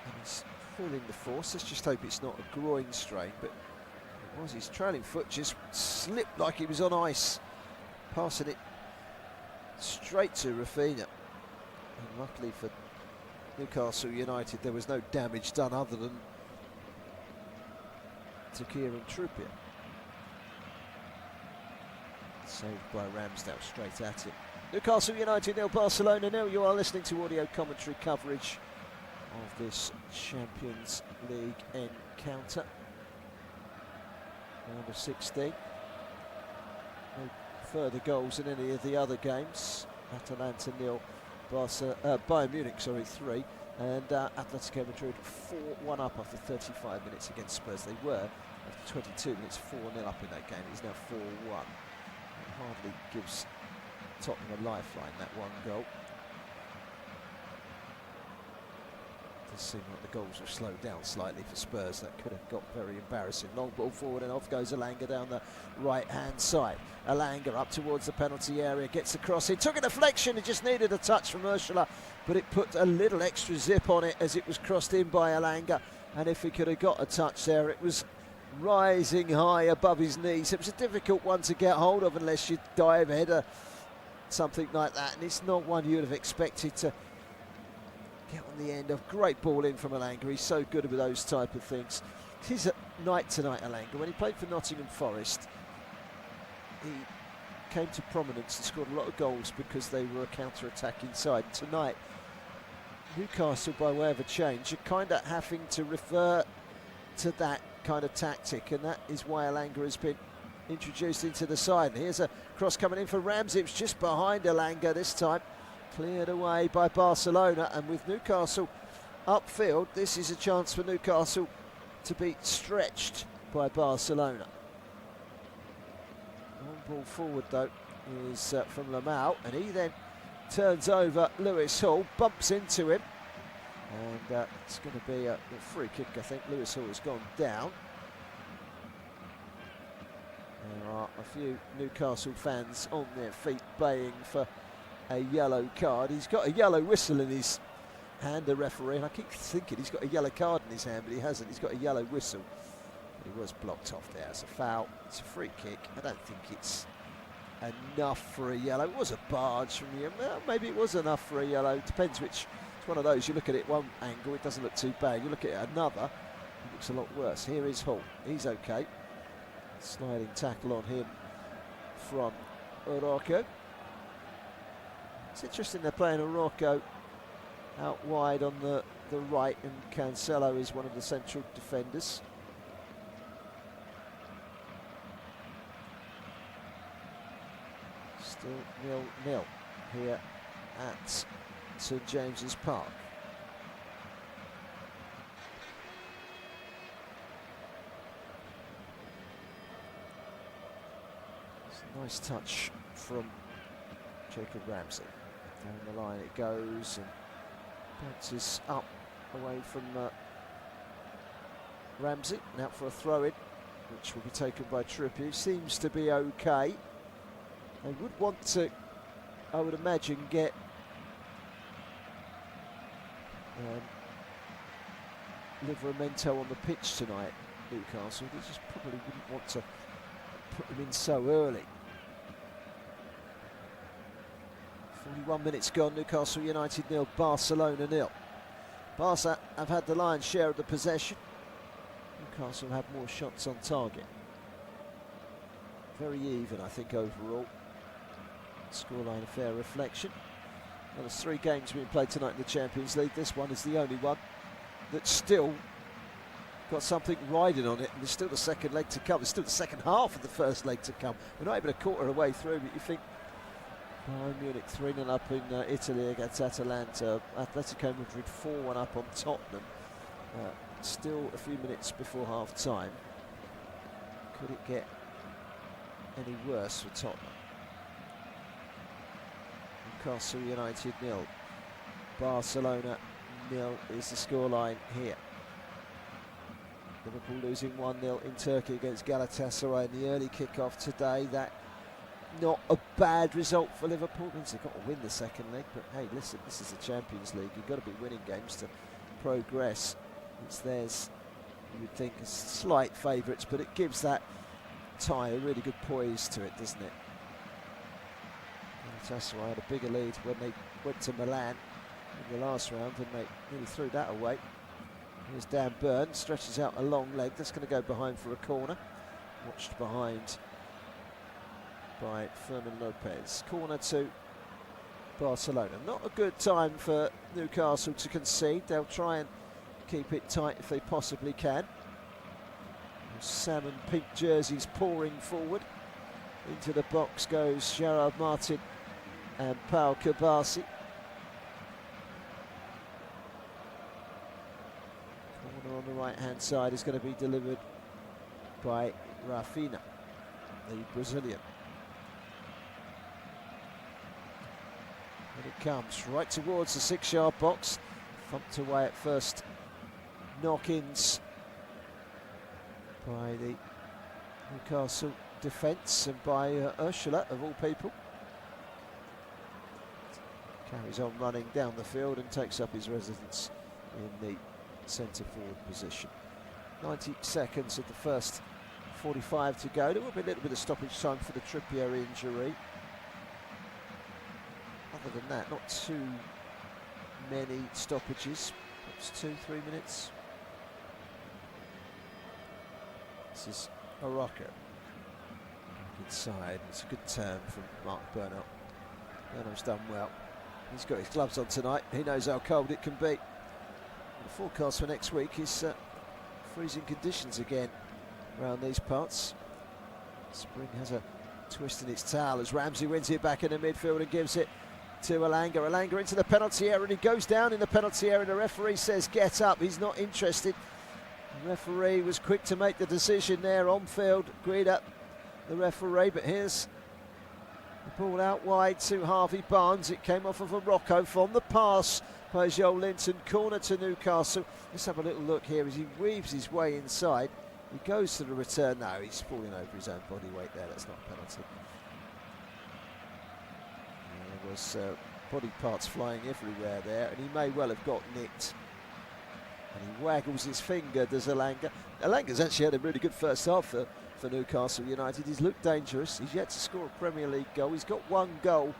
and he's feeling the force. Let's just hope it's not a groin strain, but it was. His trailing foot just slipped like he was on ice, passing it straight to Rafinha. And luckily for Newcastle United, there was no damage done other than to Kieran Trippier. Saved by Ramsdale, straight at it. Newcastle United 0, Barcelona 0. You are listening to audio commentary coverage of this Champions League encounter. Round of 16. No further goals in any of the other games. Atalanta 0, Bayern Munich 3, and Atletico Madrid 4-1 up after 35 minutes against Spurs. They were, after 22 minutes, 4-0 up in that game. It's now 4-1. It hardly gives Tottenham a lifeline, that one goal. It does seem like the goals have slowed down slightly for Spurs. That could have got very embarrassing. Long ball forward and off goes Elanga down the right hand side. Elanga up towards the penalty area, gets across. He took a deflection, it just needed a touch from Ursula, but it put a little extra zip on it as it was crossed in by Elanga. And if he could have got a touch there, it was rising high above his knees. It was a difficult one to get hold of unless you dive header, something like that, and it's not one you would have expected to get on the end of. Great ball in from Elanga. He's so good with those type of things. He's a night tonight, Elanga. When he played for Nottingham Forest, he came to prominence and scored a lot of goals because they were a counter-attacking side. Tonight, Newcastle, by way of a change, are kind of having to refer to that kind of tactic, and that is why Elanga has been introduced into the side. And here's a cross coming in for Ramsey. It's just behind Elanga this time, cleared away by Barcelona. And with Newcastle upfield, this is a chance for Newcastle to be stretched by Barcelona. Long ball forward though is from Lamau, and he then turns over Lewis Hall, bumps into him, and it's going to be a free kick. I think Lewis Hall has gone down. There are a few Newcastle fans on their feet baying for a yellow card. He's got a yellow whistle in his hand, the referee, and I keep thinking he's got a yellow card in his hand, but he hasn't. He's got a yellow whistle. But he was blocked off there. It's a foul. It's a free kick. I don't think it's enough for a yellow. It was a barge from him. Well, maybe it was enough for a yellow. Depends which. It's one of those. You look at it one angle, it doesn't look too bad. You look at it another, it looks a lot worse. Here is Hall. He's okay. Sliding tackle on him from Orozco. It's interesting they're playing Orozco out wide on the right, and Cancelo is one of the central defenders. Still 0-0 here at St James's Park. Nice touch from Jacob Ramsey. Down the line it goes and bounces up away from Ramsey. Now for a throw-in, which will be taken by Trippier. Seems to be okay. They would want to, I would imagine, get Livramento on the pitch tonight, Newcastle. They just probably wouldn't want to put him in so early. 41 minutes gone, Newcastle United 0, Barcelona 0. Barca have had the lion's share of the possession. Newcastle had more shots on target. Very even, I think, overall. Scoreline a fair reflection. Well, there's 3 games being played tonight in the Champions League. This one is the only one that's still got something riding on it, and there's still the second leg to come. There's still the second half of the first leg to come. We're not even a quarter of the way through, but you think Bayern Munich 3-0 up in Italy against Atalanta, Atletico Madrid 4-1 up on Tottenham. Still a few minutes before half time. Could it get any worse for Tottenham? Newcastle United 0, Barcelona 0 is the scoreline here. Liverpool losing 1-0 in Turkey against Galatasaray in the early kick-off today. That not a bad result for Liverpool. Means they've got to win the second leg, but hey, listen, this is the Champions League. You've got to be winning games to progress. It's theirs, you would think, as slight favourites, but it gives that tie a really good poise to it, doesn't it? Galatasaray had a bigger lead when they went to Milan in the last round, and they nearly threw that away. Here's Dan Burn, stretches out a long leg. That's going to go behind for a corner. Watched behind by Fermin Lopez. Corner to Barcelona. Not a good time for Newcastle to concede. They'll try and keep it tight if they possibly can. Salmon pink jerseys pouring forward. Into the box goes Gerard Martin and Pau Kabasi. Corner on the right hand side is going to be delivered by Rafinha, the Brazilian. And it comes right towards the 6-yard box. Thumped away at first. Knock-ins by the Newcastle defence and by Ursula, of all people. Carries on running down the field and takes up his residence in the centre-forward position. 90 seconds of the first 45 to go. There will be a little bit of stoppage time for the Trippier injury. Other than that, not too many stoppages. Perhaps 2-3 minutes. This is Araujo. Inside, it's a good turn from Mark Bernal. Bernal's done well. He's got his gloves on tonight. He knows how cold it can be. The forecast for next week is freezing conditions again around these parts. Spring has a twist in its tail as Ramsey wins it back in the midfield and gives it to Elanga. Elanga into the penalty area, and he goes down in the penalty area. The referee says get up. He's not interested. The referee was quick to make the decision there on field. Guida, the referee, but here's the ball out wide to Harvey Barnes. It came off of a Rocco from the pass by Joel Linton. Corner to Newcastle. Let's have a little look here as he weaves his way inside. He goes to the return. No, he's falling over his own body weight there. That's not a penalty. There was body parts flying everywhere there, and he may well have got nicked. And he waggles his finger, does Elanga. Elanga's actually had a really good first half for Newcastle United. He's looked dangerous. He's yet to score a Premier League goal. He's got 1 goal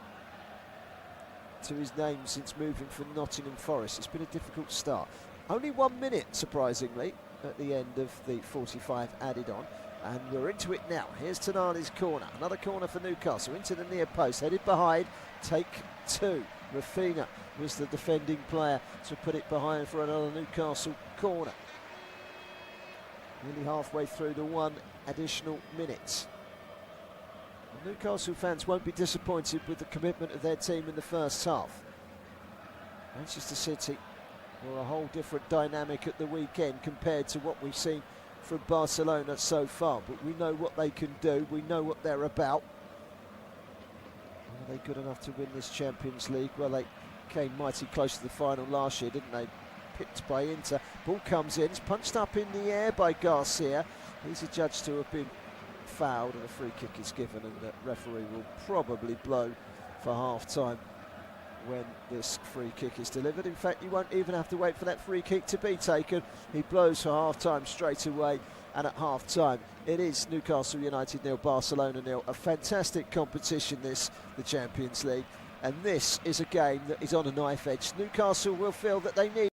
to his name since moving from Nottingham Forest. It's been a difficult start. Only 1 minute, surprisingly, at the end of the 45 added on. And we're into it now. Here's Tonali's corner. Another corner for Newcastle. Into the near post. Headed behind. Take 2. Rafinha was the defending player to put it behind for another Newcastle corner. Nearly halfway through the 1 additional minute. The Newcastle fans won't be disappointed with the commitment of their team in the first half. Manchester City were a whole different dynamic at the weekend compared to what we've seen from Barcelona so far, but we know what they can do, we know what they're about. Are they good enough to win this Champions League? Well, they came mighty close to the final last year, didn't they? Picked by Inter. Ball comes in, it's punched up in the air by Garcia. He's adjudged to have been fouled, and a free kick is given, and the referee will probably blow for half-time when this free kick is delivered. In fact, you won't even have to wait for that free kick to be taken. He blows for half-time straight away, and at half-time it is Newcastle United 0, Barcelona 0. A fantastic competition this, the Champions League, and this is a game that is on a knife edge. Newcastle will feel that they need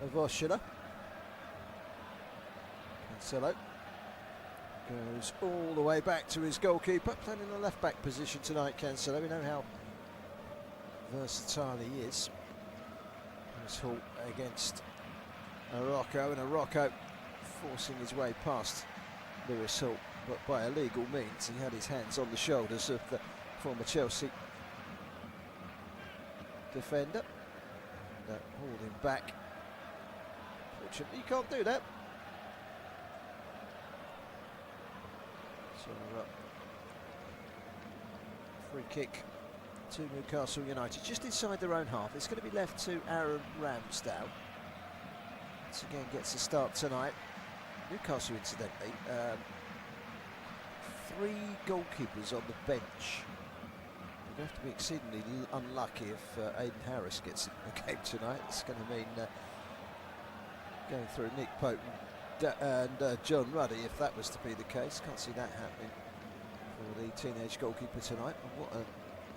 of Osula. Cancelo goes all the way back to his goalkeeper, playing in the left-back position tonight, Cancelo. We know how versatile he is. Lewis Hall against Araujo, and Araujo forcing his way past Lewis Hall, but by illegal means. He had his hands on the shoulders of the former Chelsea defender. That hauled him back. Fortunately, you can't do that. So, free kick to Newcastle United, just inside their own half. It's going to be left to Aaron Ramsdale. Once again, gets a start tonight. Newcastle, incidentally, 3 goalkeepers on the bench. They're going to have to be exceedingly unlucky if Aidan Harris gets in the game tonight. It's going to mean going through Nick Pope and John Ruddy, if that was to be the case. Can't see that happening for the teenage goalkeeper tonight. And what an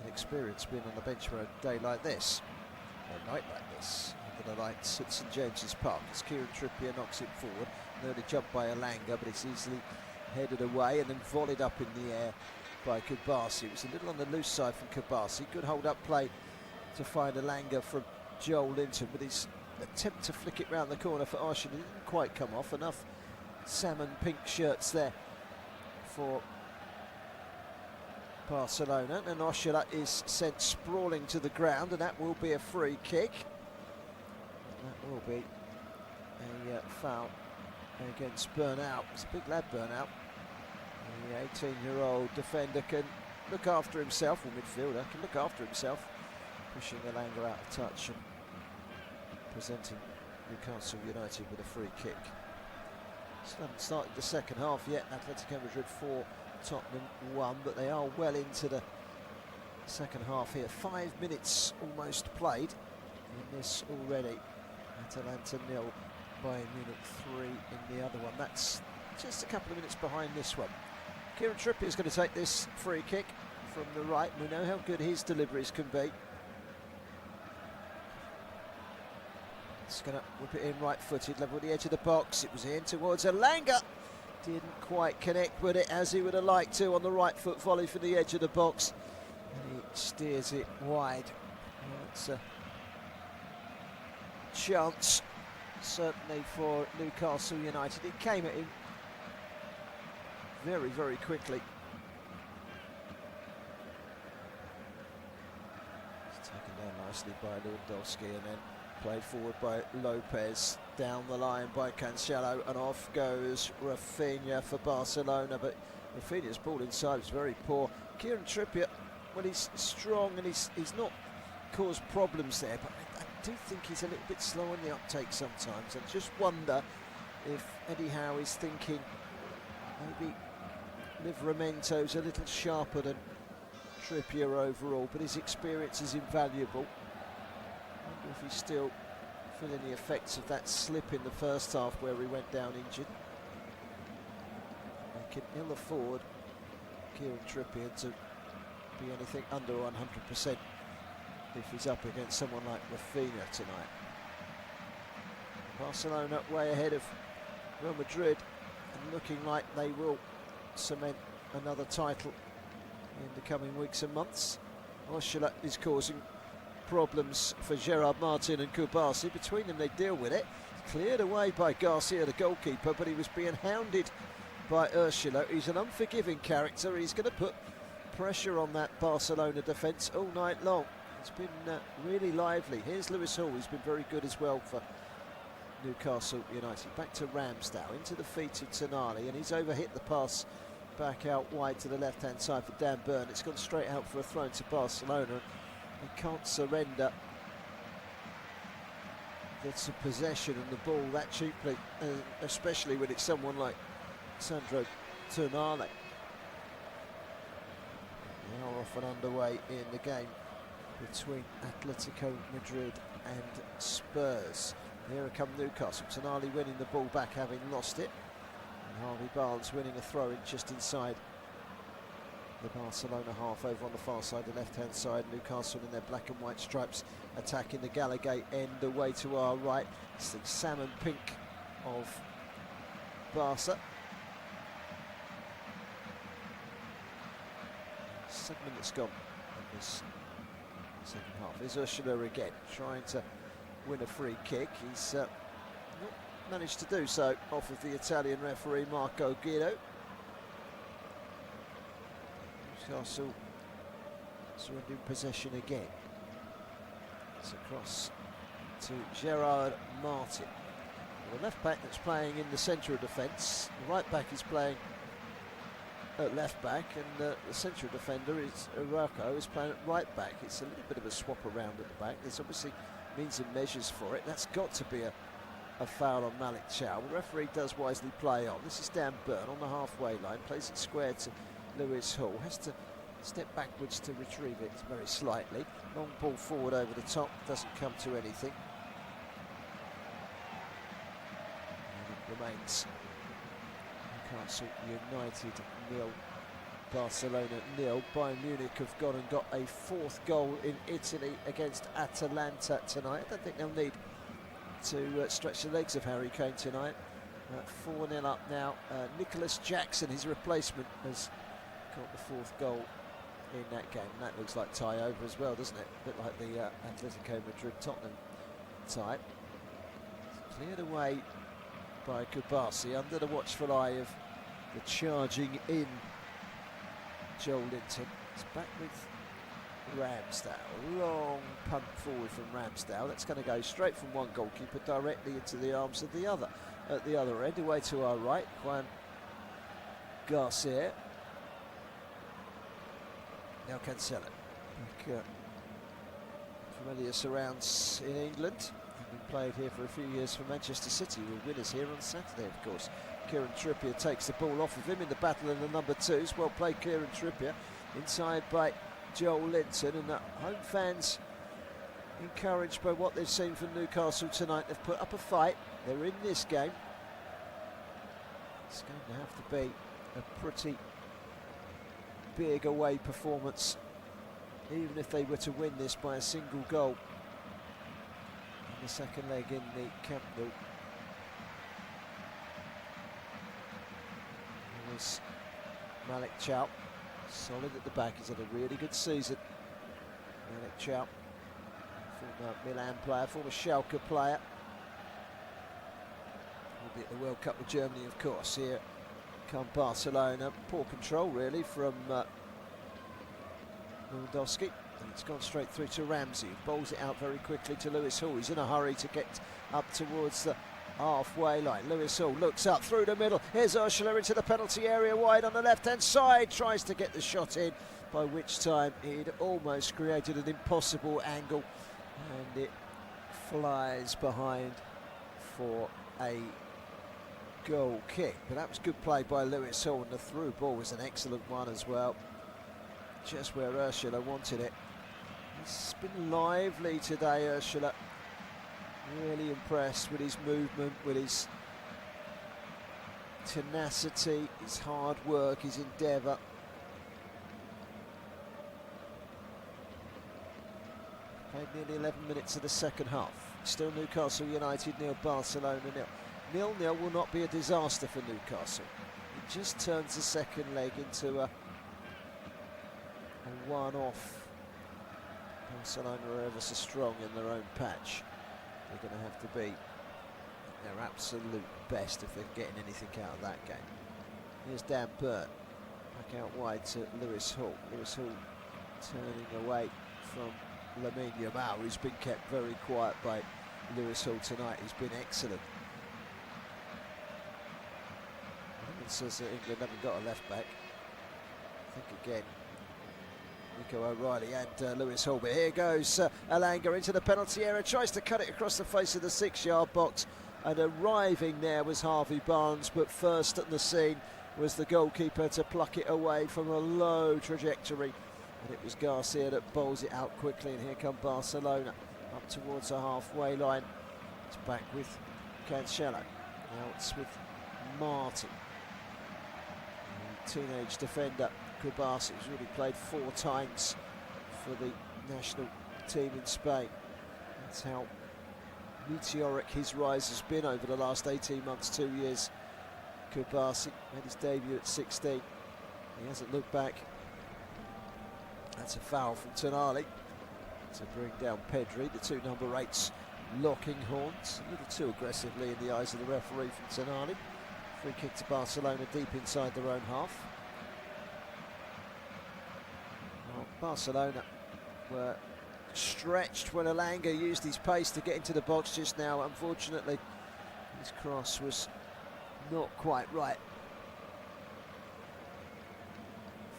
experience being on the bench for a day like this, or a night like this, under the lights at St James's Park, as Kieran Trippier knocks it forward. Nearly jumped by Elanga, but it's easily headed away and then volleyed up in the air by Garcia. It was a little on the loose side from Garcia. Good hold-up play to find Elanga from Joel Linton, but his attempt to flick it round the corner for Arsenal didn't quite come off. Enough salmon pink shirts there for Barcelona, and Osula is sent sprawling to the ground, and that will be a free kick. That will be a foul against Burnout. It's a big lad, Burnout. The 18-year-old defender can look after himself, or midfielder can look after himself, pushing Elanga out of touch and presenting Newcastle United with a free kick. Still haven't started the second half yet. Atletico Madrid 4, Tottenham 1, but they are well into the second half here. 5 minutes almost played in this already. Atalanta 0, Bayern Munich 3 in the other one. That's just a couple of minutes behind this one. Kieran Trippier is going to take this free kick from the right. We know how good his deliveries can be. It's going to whip it in right-footed, level with the edge of the box. It was in towards Elanga. Didn't quite connect with it as he would have liked to on the right foot volley for the edge of the box. And he steers it wide. Well, it's a chance, certainly, for Newcastle United. It came at him very, very quickly. It's taken down nicely by Lewandowski and then played forward by Lopez, down the line by Cancelo, and off goes Rafinha for Barcelona, but Rafinha's ball inside was very poor. Kieran Trippier, well, he's strong and he's not caused problems there, but I do think he's a little bit slow on the uptake sometimes. I just wonder if Eddie Howe is thinking maybe Livramento's a little sharper than Trippier overall, but his experience is invaluable. I wonder if he's still feeling the effects of that slip in the first half where he went down injured. They can ill afford Kieran Trippier to be anything under 100% if he's up against someone like Rafinha tonight. Barcelona way ahead of Real Madrid and looking like they will cement another title in the coming weeks and months. Osula is causing problems for Gerard Martin and Kubasi. Between them they deal with it. Cleared away by Garcia, the goalkeeper, but he was being hounded by Ursula. He's an unforgiving character. He's going to put pressure on that Barcelona defence all night long. It's been really lively. Here's Lewis Hall, who's been very good as well for Newcastle United. Back to Ramsdale, into the feet of Tonali, and he's overhit the pass back out wide to the left-hand side for Dan Burn. It's gone straight out for a throw to Barcelona. They can't surrender the possession and the ball that cheaply, especially when it's someone like Sandro Tonali. They are off and underway in the game between Atletico Madrid and Spurs. Here come Newcastle. Tonali winning the ball back, having lost it. And Harvey Barnes winning a throw-in just inside the Barcelona half over on the far side, the left-hand side. Newcastle in their black and white stripes attacking the Gallagate end away to our right. It's the salmon pink of Barca. 7 minutes gone in this second half. Here's Ursula again, trying to win a free kick. He's not managed to do so off of the Italian referee Marco Guido. Newcastle surrendering possession again. It's across to Gerard Martin. The left back that's playing in the centre of defence, the right back is playing at left back, and the central defender is Urako, is playing at right back. It's a little bit of a swap around at the back. There's obviously means and measures for it. That's got to be a foul on Malik Chow. The referee does wisely play on. This is Dan Byrne on the halfway line, plays it square to Lewis Hall, has to step backwards to retrieve it very slightly. Long ball forward over the top, doesn't come to anything. And it remains Newcastle United 0, Barcelona 0. Bayern Munich have gone and got a fourth goal in Italy against Atalanta tonight. I don't think they'll need to stretch the legs of Harry Kane tonight. 4-0 up now. Nicholas Jackson, his replacement, has got the fourth goal in that game. And that looks like tie over as well, doesn't it? A bit like the Atletico Madrid Tottenham tie. Cleared away by Garcia under the watchful eye of the charging in Joel Linton. It's back with Ramsdale. Long punt forward from Ramsdale. That's going to go straight from one goalkeeper directly into the arms of the other. At the other end, away to our right, Juan Garcia. Now Cancelo. Familiar surrounds in England. Been played here for a few years for Manchester City. We're winners here on Saturday, of course. Kieran Trippier takes the ball off of him in the battle in the number twos. Well played, Kieran Trippier. Inside by Joel Linton, and the home fans encouraged by what they've seen from Newcastle tonight. They've put up a fight. They're in this game. It's going to have to be a pretty big away performance, even if they were to win this by a single goal. The second leg in the Camp Nou. There's Malik Chow, solid at the back. He's had a really good season. Malik Chow, former Milan player, former Schalke player. Will be at the World Cup with Germany, of course. Here come Barcelona. Poor control, really, from Lewandowski. And it's gone straight through to Ramsey. Bowls it out very quickly to Lewis Hall. He's in a hurry to get up towards the halfway line. Lewis Hall looks up through the middle. Here's Ursula into the penalty area wide on the left-hand side. Tries to get the shot in, by which time he'd almost created an impossible angle. And it flies behind for a goal kick. But that was good play by Lewis Hall, and the through ball was an excellent one as well. Just where Ursula wanted it. He's been lively today, Ursula. Really impressed with his movement, with his tenacity, his hard work, his endeavour. Played nearly 11 minutes of the second half. Still Newcastle United 0, Barcelona 0. 0-0 will not be a disaster for Newcastle. It just turns the second leg into a one-off. Barcelona are ever so strong in their own patch. They're going to have to be their absolute best if they're getting anything out of that game. Here's Dan Byrne, back out wide to Lewis Hall. Lewis Hall turning away from Lamine Yamal, who's been kept very quiet by Lewis Hall tonight. He's been excellent. It says that England haven't got a left back. I think again Nico O'Reilly and Lewis Hall. But here goes Alanga into the penalty area, tries to cut it across the face of the 6-yard box, and arriving there was Harvey Barnes, but first at the scene was the goalkeeper to pluck it away from a low trajectory, and it was Garcia that bowls it out quickly. And here come Barcelona up towards the halfway line. It's back with Cancelo. Now it's with Martin, teenage defender Garcia, who's already played 4 times for the national team in Spain. That's how meteoric his rise has been over the last 18 months, 2 years. Garcia made his debut at 16. He hasn't looked back. That's a foul from Tonali to bring down Pedri. The 2 number 8s locking horns a little too aggressively in the eyes of the referee from Tonali. Free kick to Barcelona deep inside their own half. Well, Barcelona were stretched when Alanga used his pace to get into the box just now. Unfortunately, his cross was not quite right.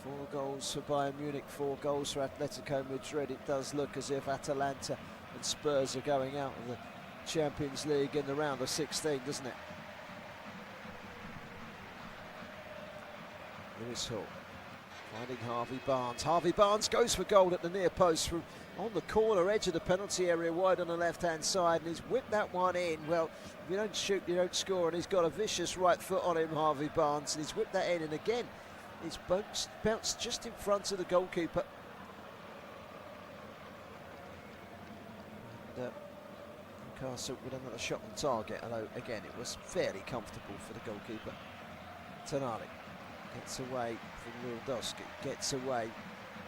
4 goals for Bayern Munich, 4 goals for Atletico Madrid. It does look as if Atalanta and Spurs are going out of the Champions League in the round of 16, doesn't it? Lewis Hall finding Harvey Barnes. Harvey Barnes goes for goal at the near post from on the corner edge of the penalty area, wide on the left-hand side, and he's whipped that one in. Well, if you don't shoot, you don't score, and he's got a vicious right foot on him, Harvey Barnes, and he's whipped that in, and again, it's bounced just in front of the goalkeeper. And Newcastle with another shot on target, although again it was fairly comfortable for the goalkeeper. Tonali gets away from Lewandowski, gets away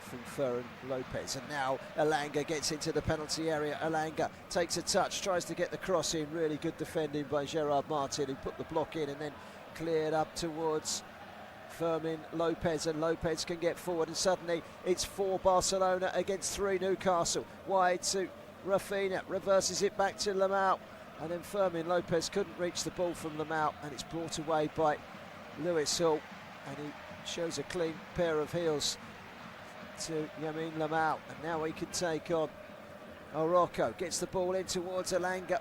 from Ferran Lopez, and now Alanga gets into the penalty area. Alanga takes a touch, tries to get the cross in. Really good defending by Gerard Martin, who put the block in and then cleared up towards Fermin Lopez, and Lopez can get forward, and suddenly it's 4 Barcelona against 3 Newcastle. Wide to Rafinha, reverses it back to Lamau, and then Fermin Lopez couldn't reach the ball from Lamau, and it's brought away by Lewis Hall, and he shows a clean pair of heels to Yamin Lamau, and now he can take on Orocco. Gets the ball in towards Alanga,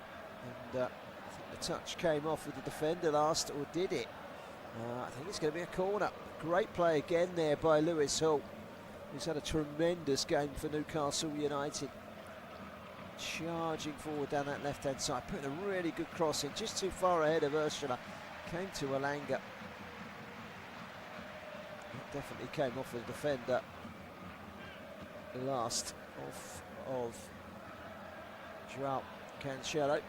and I think the touch came off with the defender last, or did it? I think it's going to be a corner. Great play again there by Lewis Hall, who's had a tremendous game for Newcastle United. Charging forward down that left-hand side, putting a really good cross in, just too far ahead of Ursula. Came to Alanga. It definitely came off the defender. The last off of João Cancelo.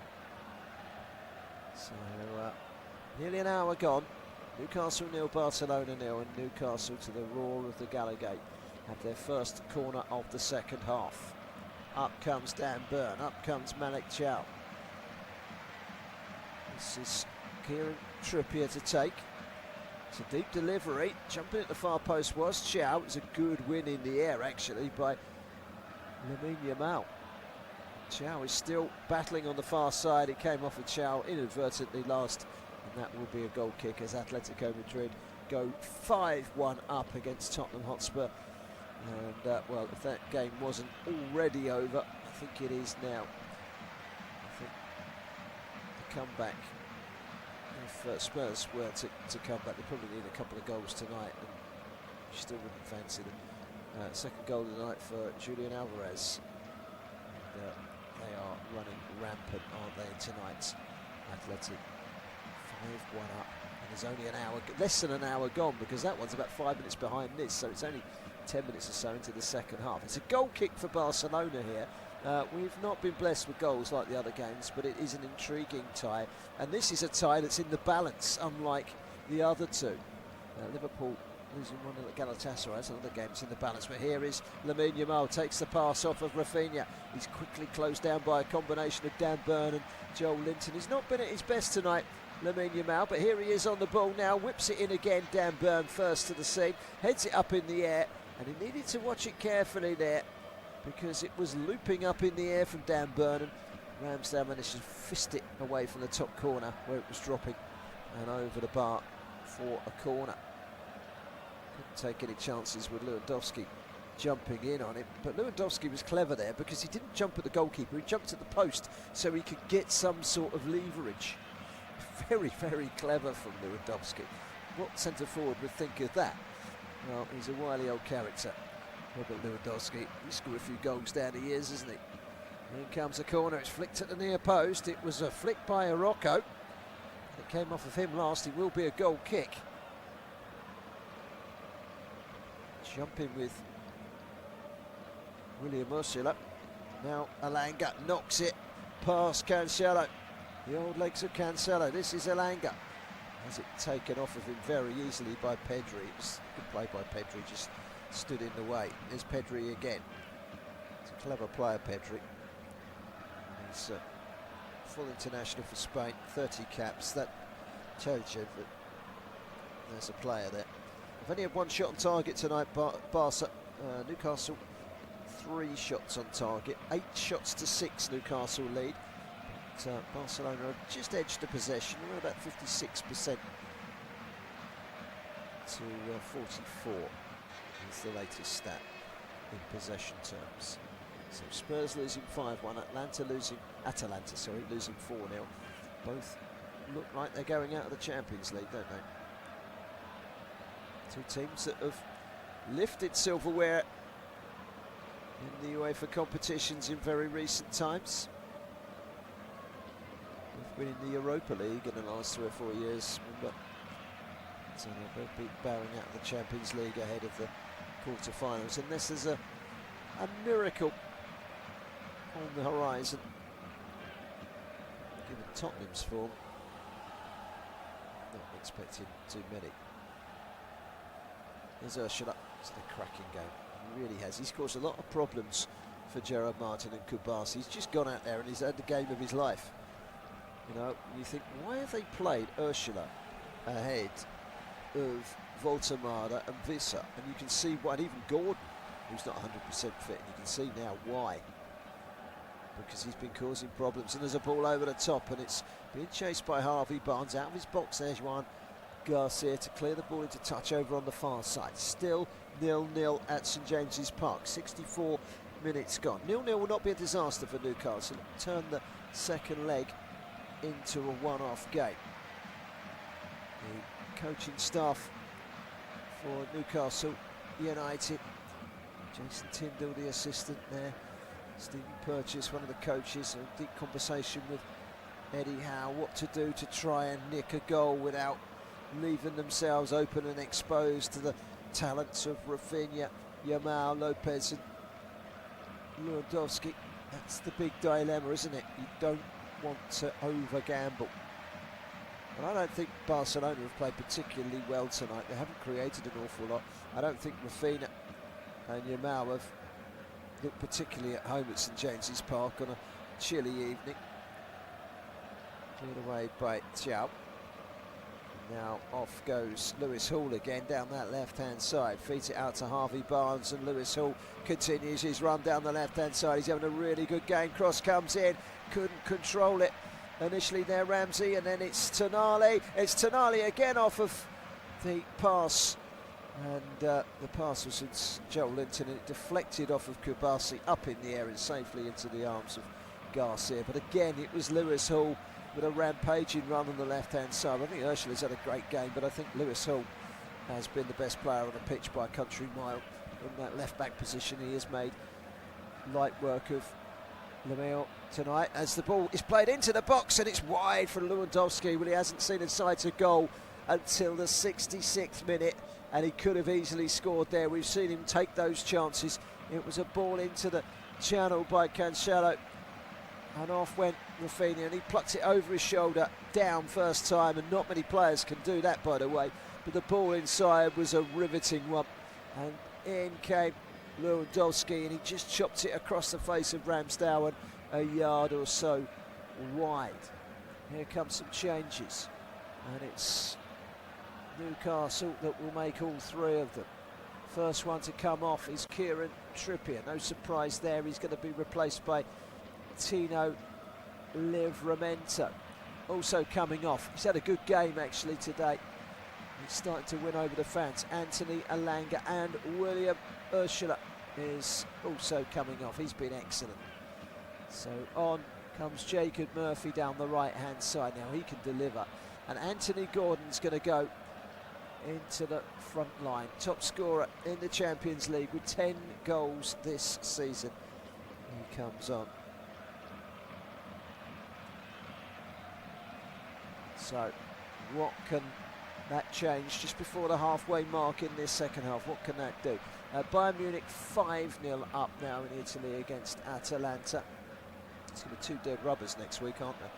So nearly an hour gone. Newcastle 0, Barcelona 0, and Newcastle, to the roar of the Gallowgate, have their first corner of the second half. Up comes Dan Burn, up comes Malik Chow. This is Kieran Trippier to take. It's a deep delivery, jumping at the far post was Chow. It was a good win in the air actually by Lamine Yamal. Chow is still battling on the far side. It came off of Chow inadvertently last, and that will be a goal kick as Atletico Madrid go 5-1 up against Tottenham Hotspur. And well, if that game wasn't already over, I think it is now. I think the comeback, if Spurs were to come back, they probably need a couple of goals tonight, and you still wouldn't fancy them. Second goal of the night for Julian Alvarez. And, they are running rampant, aren't they, tonight? Athletic 5-1 up, and there's only an hour, less than an hour gone, because that one's about 5 minutes behind this, so it's only 10 minutes or so into the second half. It's a goal kick for Barcelona here. We've not been blessed with goals like the other games, but it is an intriguing tie, and this is a tie that's in the balance, unlike the other two. Liverpool losing one at Galatasaray, that's another game that's in the balance, but here is Lamine Yamal, takes the pass off of Rafinha. He's quickly closed down by a combination of Dan Burn and Joel Linton. He's not been at his best tonight, Lamine Yamal, but here he is on the ball now, whips it in again. Dan Burn first to the scene, heads it up in the air, and he needed to watch it carefully there, because it was looping up in the air from Dan Burn, and Ramsdale managed to fist it away from the top corner where it was dropping and over the bar for a corner. Couldn't take any chances with Lewandowski jumping in on him, but Lewandowski was clever there because he didn't jump at the goalkeeper, he jumped at the post so he could get some sort of leverage. Very, very clever from Lewandowski. What centre forward would think of that? Well, he's a wily old character, Robert Lewandowski. He's scored a few goals down the years, hasn't he? In comes a corner, it's flicked at the near post. It was a flick by Orocco. It came off of him last. It will be a goal kick. jumping with William Ursula. Now Elanga knocks it past Cancelo. The old legs of Cancelo. This is Elanga. Has it taken off of him very easily by Pedri. It was good play by Pedri, just stood in the way. There's Pedri again. It's a clever player, Pedri. He's full international for Spain, 30 caps. That tells you that there's a player there. They've only had one shot on target tonight, Barca. Newcastle 3 shots on target, 8 shots to 6 Newcastle lead. But Barcelona have just edged the possession. We're about 56% to 44 is the latest stat in possession terms. So Spurs losing 5-1, Atlanta losing 4-0. Both look like they're going out of the Champions League, don't they? Two teams that have lifted silverware in the UEFA competitions in very recent times. We've been in the Europa League in the last 3 or 4 years, remember? So they'll both be bowing out of the Champions League ahead of the quarter-finals, unless there's a miracle on the horizon. Given Tottenham's form, not expecting too many. There's Ursula. It's a cracking game. He really has. He's caused a lot of problems for Gerard Martin and Kubasi. He's just gone out there and he's had the game of his life. You know, you think, why have they played Ursula ahead of Voltemada and Vissa? And you can see why, and even Gordon, who's not 100% fit, and you can see now why. Because he's been causing problems, and there's a ball over the top, and it's being chased by Harvey Barnes. Out of his box, there's Juan Garcia to clear the ball into touch over on the far side. Still 0-0 at St James's Park, 64 minutes gone. 0-0 will not be a disaster for Newcastle. Turn the second leg into a one-off game. The coaching staff for Newcastle United, Jason Tyndall, the assistant there, Stephen Purchase, one of the coaches, a deep conversation with Eddie Howe, what to do to try and nick a goal without leaving themselves open and exposed to the talents of Rafinha, Yamal, Lopez and Lewandowski. That's the big dilemma, isn't it? You don't want to over-gamble. But I don't think Barcelona have played particularly well tonight. They haven't created an awful lot. I don't think Rafinha and Yamal have looked particularly at home at St James's Park on a chilly evening. Cleared away by Thiaw. Now off goes Lewis Hall again down that left-hand side. Feeds it out to Harvey Barnes, and Lewis Hall continues his run down the left-hand side. He's having a really good game. Cross comes in, couldn't control it initially there, Ramsey, and then it's Tonali. It's Tonali again off of the pass, and the pass was with Joel Linton, and it deflected off of Kubasi up in the air and safely into the arms of Garcia. But again, it was Lewis Hall with a rampaging run on the left-hand side. I think Ursula's had a great game, but I think Lewis Hall has been the best player on the pitch by a country mile. In that left-back position, he has made light work of Lemire tonight as the ball is played into the box, and it's wide for Lewandowski. Well, he hasn't seen a sight of goal until the 66th minute, and he could have easily scored there. We've seen him take those chances. It was a ball into the channel by Cancelo, and off went Rafinha, and he plucked it over his shoulder down first time, and not many players can do that, by the way. But the ball inside was a riveting one, and in came Lewandowski, and he just chopped it across the face of Ramsdale and a yard or so wide. Here come some changes, and it's Newcastle that will make all 3 of them. First one to come off is Kieran Trippier. No surprise there, he's going to be replaced by Tino Livramento. Also coming off, he's had a good game actually today. He's starting to win over the fans. Anthony Elanga and William Ursula is also coming off. He's been excellent. So on comes Jacob Murphy down the right-hand side. Now he can deliver. And Anthony Gordon's going to go into the front line. Top scorer in the Champions League with 10 goals this season. He comes on. So what can that change just before the halfway mark in this second half. What can that do? Bayern Munich 5-0 up now in Italy against Atalanta. It's going to be 2 dead rubbers next week, aren't there?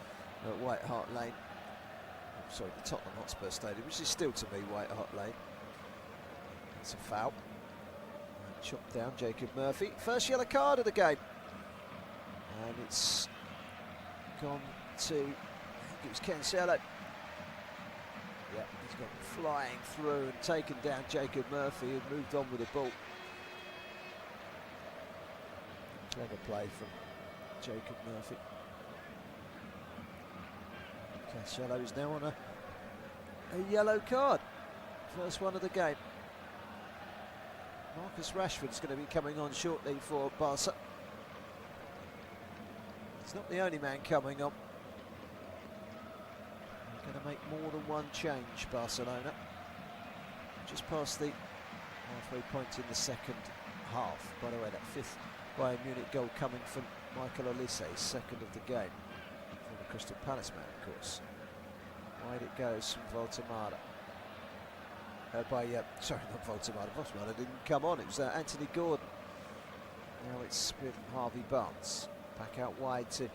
At White Hart Lane. Oh, sorry, the Tottenham Hotspur Stadium, which is still to me White Hart Lane. It's a foul. Chopped down Jacob Murphy. First yellow card of the game. And it's gone to, I think it was Cancelo. Yeah, he's gone flying through and taken down Jacob Murphy and moved on with the ball. Clever play from Jacob Murphy. Cancelo is now on a yellow card. First one of the game. Marcus Rashford's going to be coming on shortly for Barca. He's not the only man coming on. They're going to make more than one change, Barcelona. Just past the halfway point in the second half. By the way, that 5th Bayern Munich goal coming from Michael Olise, second of the game. From the Crystal Palace man, of course. Wide it goes from Voltemada. Sorry, not Voltemada. Voltemada didn't come on. It was Anthony Gordon. Now it's with Harvey Barnes. Back out wide to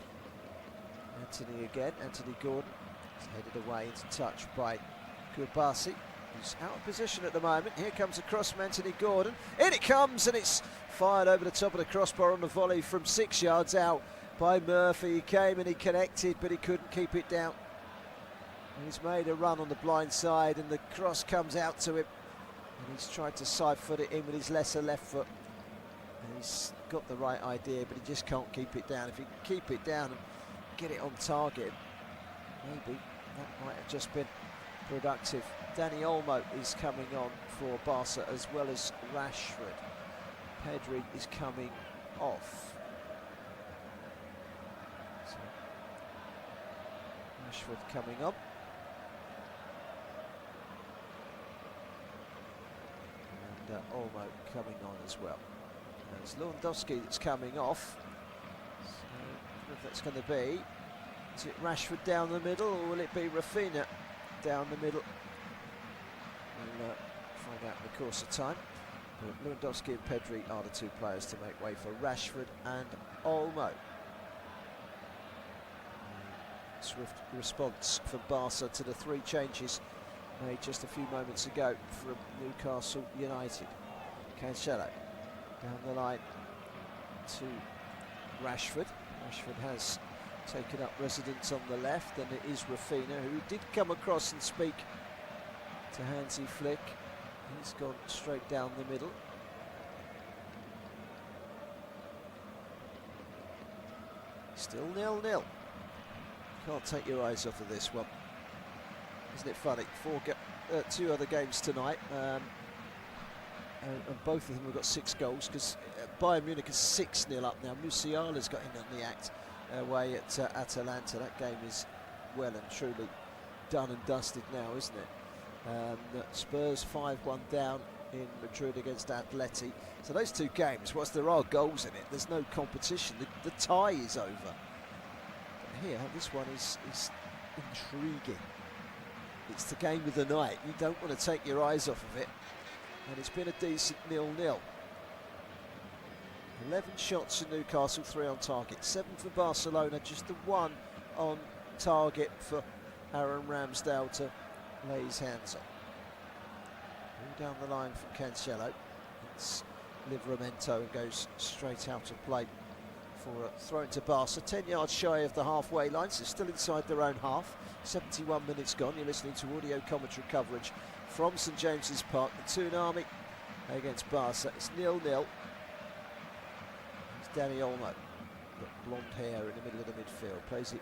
Anthony again. Anthony Gordon is headed away into touch by Garcia, who's out of position at the moment. Here comes a cross from Anthony Gordon. In it comes, and it's fired over the top of the crossbar on the volley from 6 yards out by Murphy. He came and he connected, but he couldn't keep it down. He's made a run on the blind side, and the cross comes out to him. And he's tried to side foot it in with his lesser left foot. And he's got the right idea, but he just can't keep it down. If he can keep it down and get it on target, maybe that might have just been productive. Dani Olmo is coming on for Barca, as well as Rashford. Pedri is coming off. So, Rashford coming up. And Olmo coming on as well. It's Lewandowski that's coming off. So, I don't know if that's going to be. Is it Rashford down the middle, or will it be Rafinha down the middle? We'll find out in the course of time. But Lewandowski and Pedri are the 2 players to make way for Rashford and Olmo. Swift response from Barca to the 3 changes made just a few moments ago from Newcastle United. Cancelo down the line to Rashford. Rashford has taken up residence on the left, and it is Rafinha, who did come across and speak to Hansi Flick. He's gone straight down the middle. Still 0-0. Can't take your eyes off of this one. Isn't it funny? 2 other games tonight. And both of them have got 6 goals, because Bayern Munich is 6-0 up now. Musiala's got in on the act away at Atalanta. That game is well and truly done and dusted now, isn't it? Spurs 5-1 down in Madrid against Atleti. So those 2 games, whilst there are goals in it, there's no competition. The tie is over. But here, this one is intriguing. It's the game of the night. You don't want to take your eyes off of it. And it's been a decent 0-0. 11 shots in Newcastle, 3 on target. 7 for Barcelona, just the 1 on target for Aaron Ramsdale to lay his hands on. Ball down the line from Cancelo. It's Livramento and goes straight out of play for a throw into Barca. 10 yards shy of the halfway line, so still inside their own half. 71 minutes gone. You're listening to audio commentary coverage from St James's Park. The Tsunami against Barca. It's 0-0. It's Dani Olmo, got blonde hair in the middle of the midfield. Plays it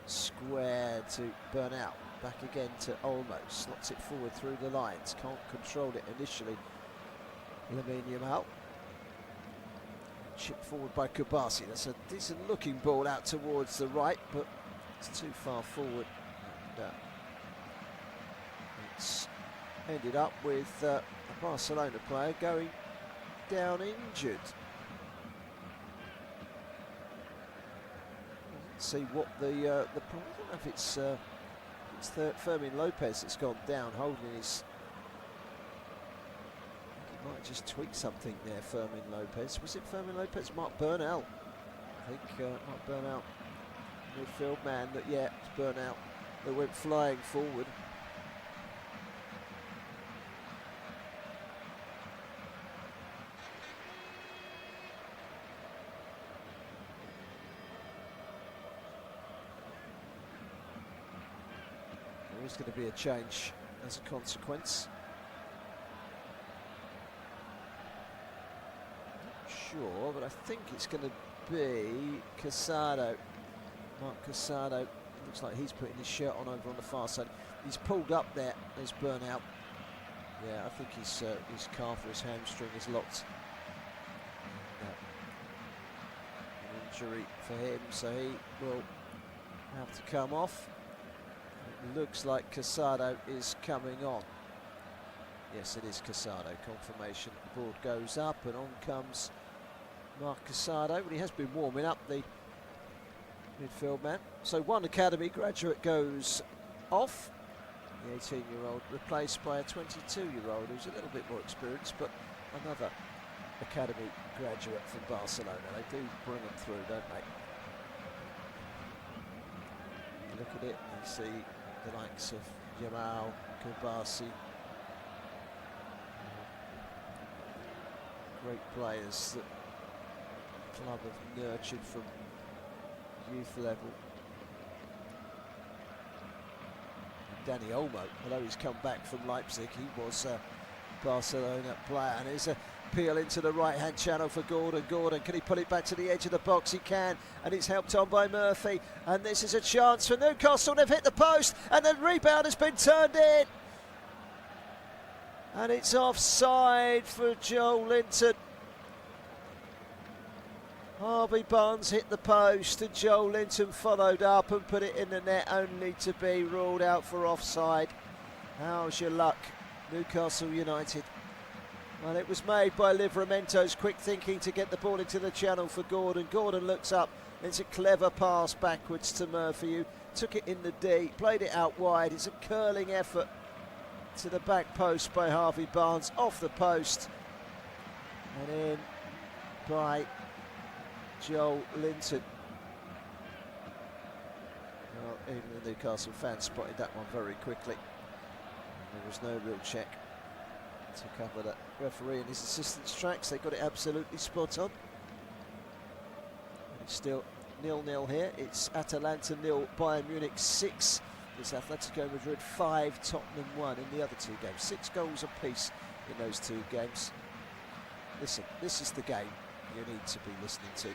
square to Bernal. Back again to Olmo. Slots it forward through the lines. Can't control it initially. Lamine Yamal. Chipped forward by Kubasi. That's a decent looking ball out towards the right, but it's too far forward. And it's ended up with a Barcelona player going down injured. See what the problem. I don't know if it's It's Fermin Lopez that's gone down, holding his... I think he might just tweak something there, Fermin Lopez. Was it Fermin Lopez? Mark Burnell. I think Mark Burnell, midfield man, that, yeah, it's Burnell that went flying forward. There is going to be a change as a consequence. Not sure, but I think it's going to be Casado. Mark Casado. Looks like he's putting his shirt on over on the far side. He's pulled up there. There's Burnout. Yeah, I think his calf or his hamstring is locked. An injury for him, so he will have to come off. It looks like Casado is coming on. Yes, it is Casado. Confirmation. The board goes up and on comes Mark Casado, but he has been warming up, the midfield man. So one academy graduate goes off. The 18-year-old replaced by a 22-year-old who's a little bit more experienced, but another academy graduate from Barcelona. They do bring them through, don't they? You look at it and you see the likes of Jamal, Garcia, great players that the club have nurtured from youth level. And Danny Olmo, although he's come back from Leipzig, he was a Barcelona player, and there's a peel into the right-hand channel for Gordon. Gordon, can he put it back to the edge of the box? He can, and it's helped on by Murphy. And this is a chance for Newcastle. They've hit the post, and the rebound has been turned in. And it's offside for Joel Linton. Harvey Barnes hit the post, and Joel Linton followed up and put it in the net, only to be ruled out for offside. How's your luck, Newcastle United? Well, it was made by Livramento's quick thinking to get the ball into the channel for Gordon. Gordon looks up. It's a clever pass backwards to Murphy, who took it in the D, played it out wide. It's a curling effort to the back post by Harvey Barnes, off the post, and in by Joel Linton. Well, even the Newcastle fans spotted that one very quickly. There was no real check to cover that referee and his assistant's tracks. They got it absolutely spot on. And it's still 0-0 here. It's Atalanta 0, Bayern Munich 6. It's Atletico Madrid 5, Tottenham 1 in the other two games. 6 goals apiece in those two games. Listen, this is the game you need to be listening to.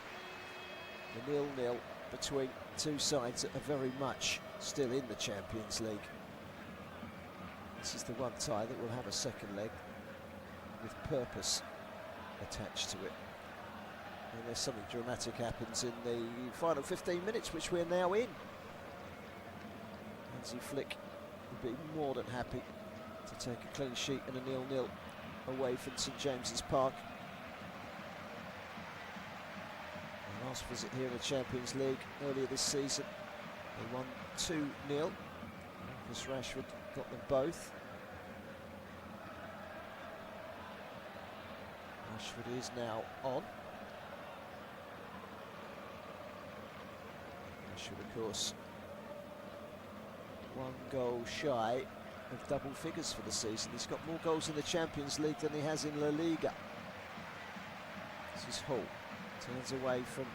The 0-0 between two sides that are very much still in the Champions League. This is the one tie that will have a second leg with purpose attached to it. And there's something dramatic happens in the final 15 minutes, which we're now in. Hansi Flick would be more than happy to take a clean sheet and a 0-0 away from St James's Park. Their last visit here in the Champions League earlier this season, they won 2-0. Marcus Rashford got them both. Rashford is now on. Rashford, of course, 1 goal shy of double figures for the season. He's got more goals in the Champions League than he has in La Liga. This is Hull. Turns away from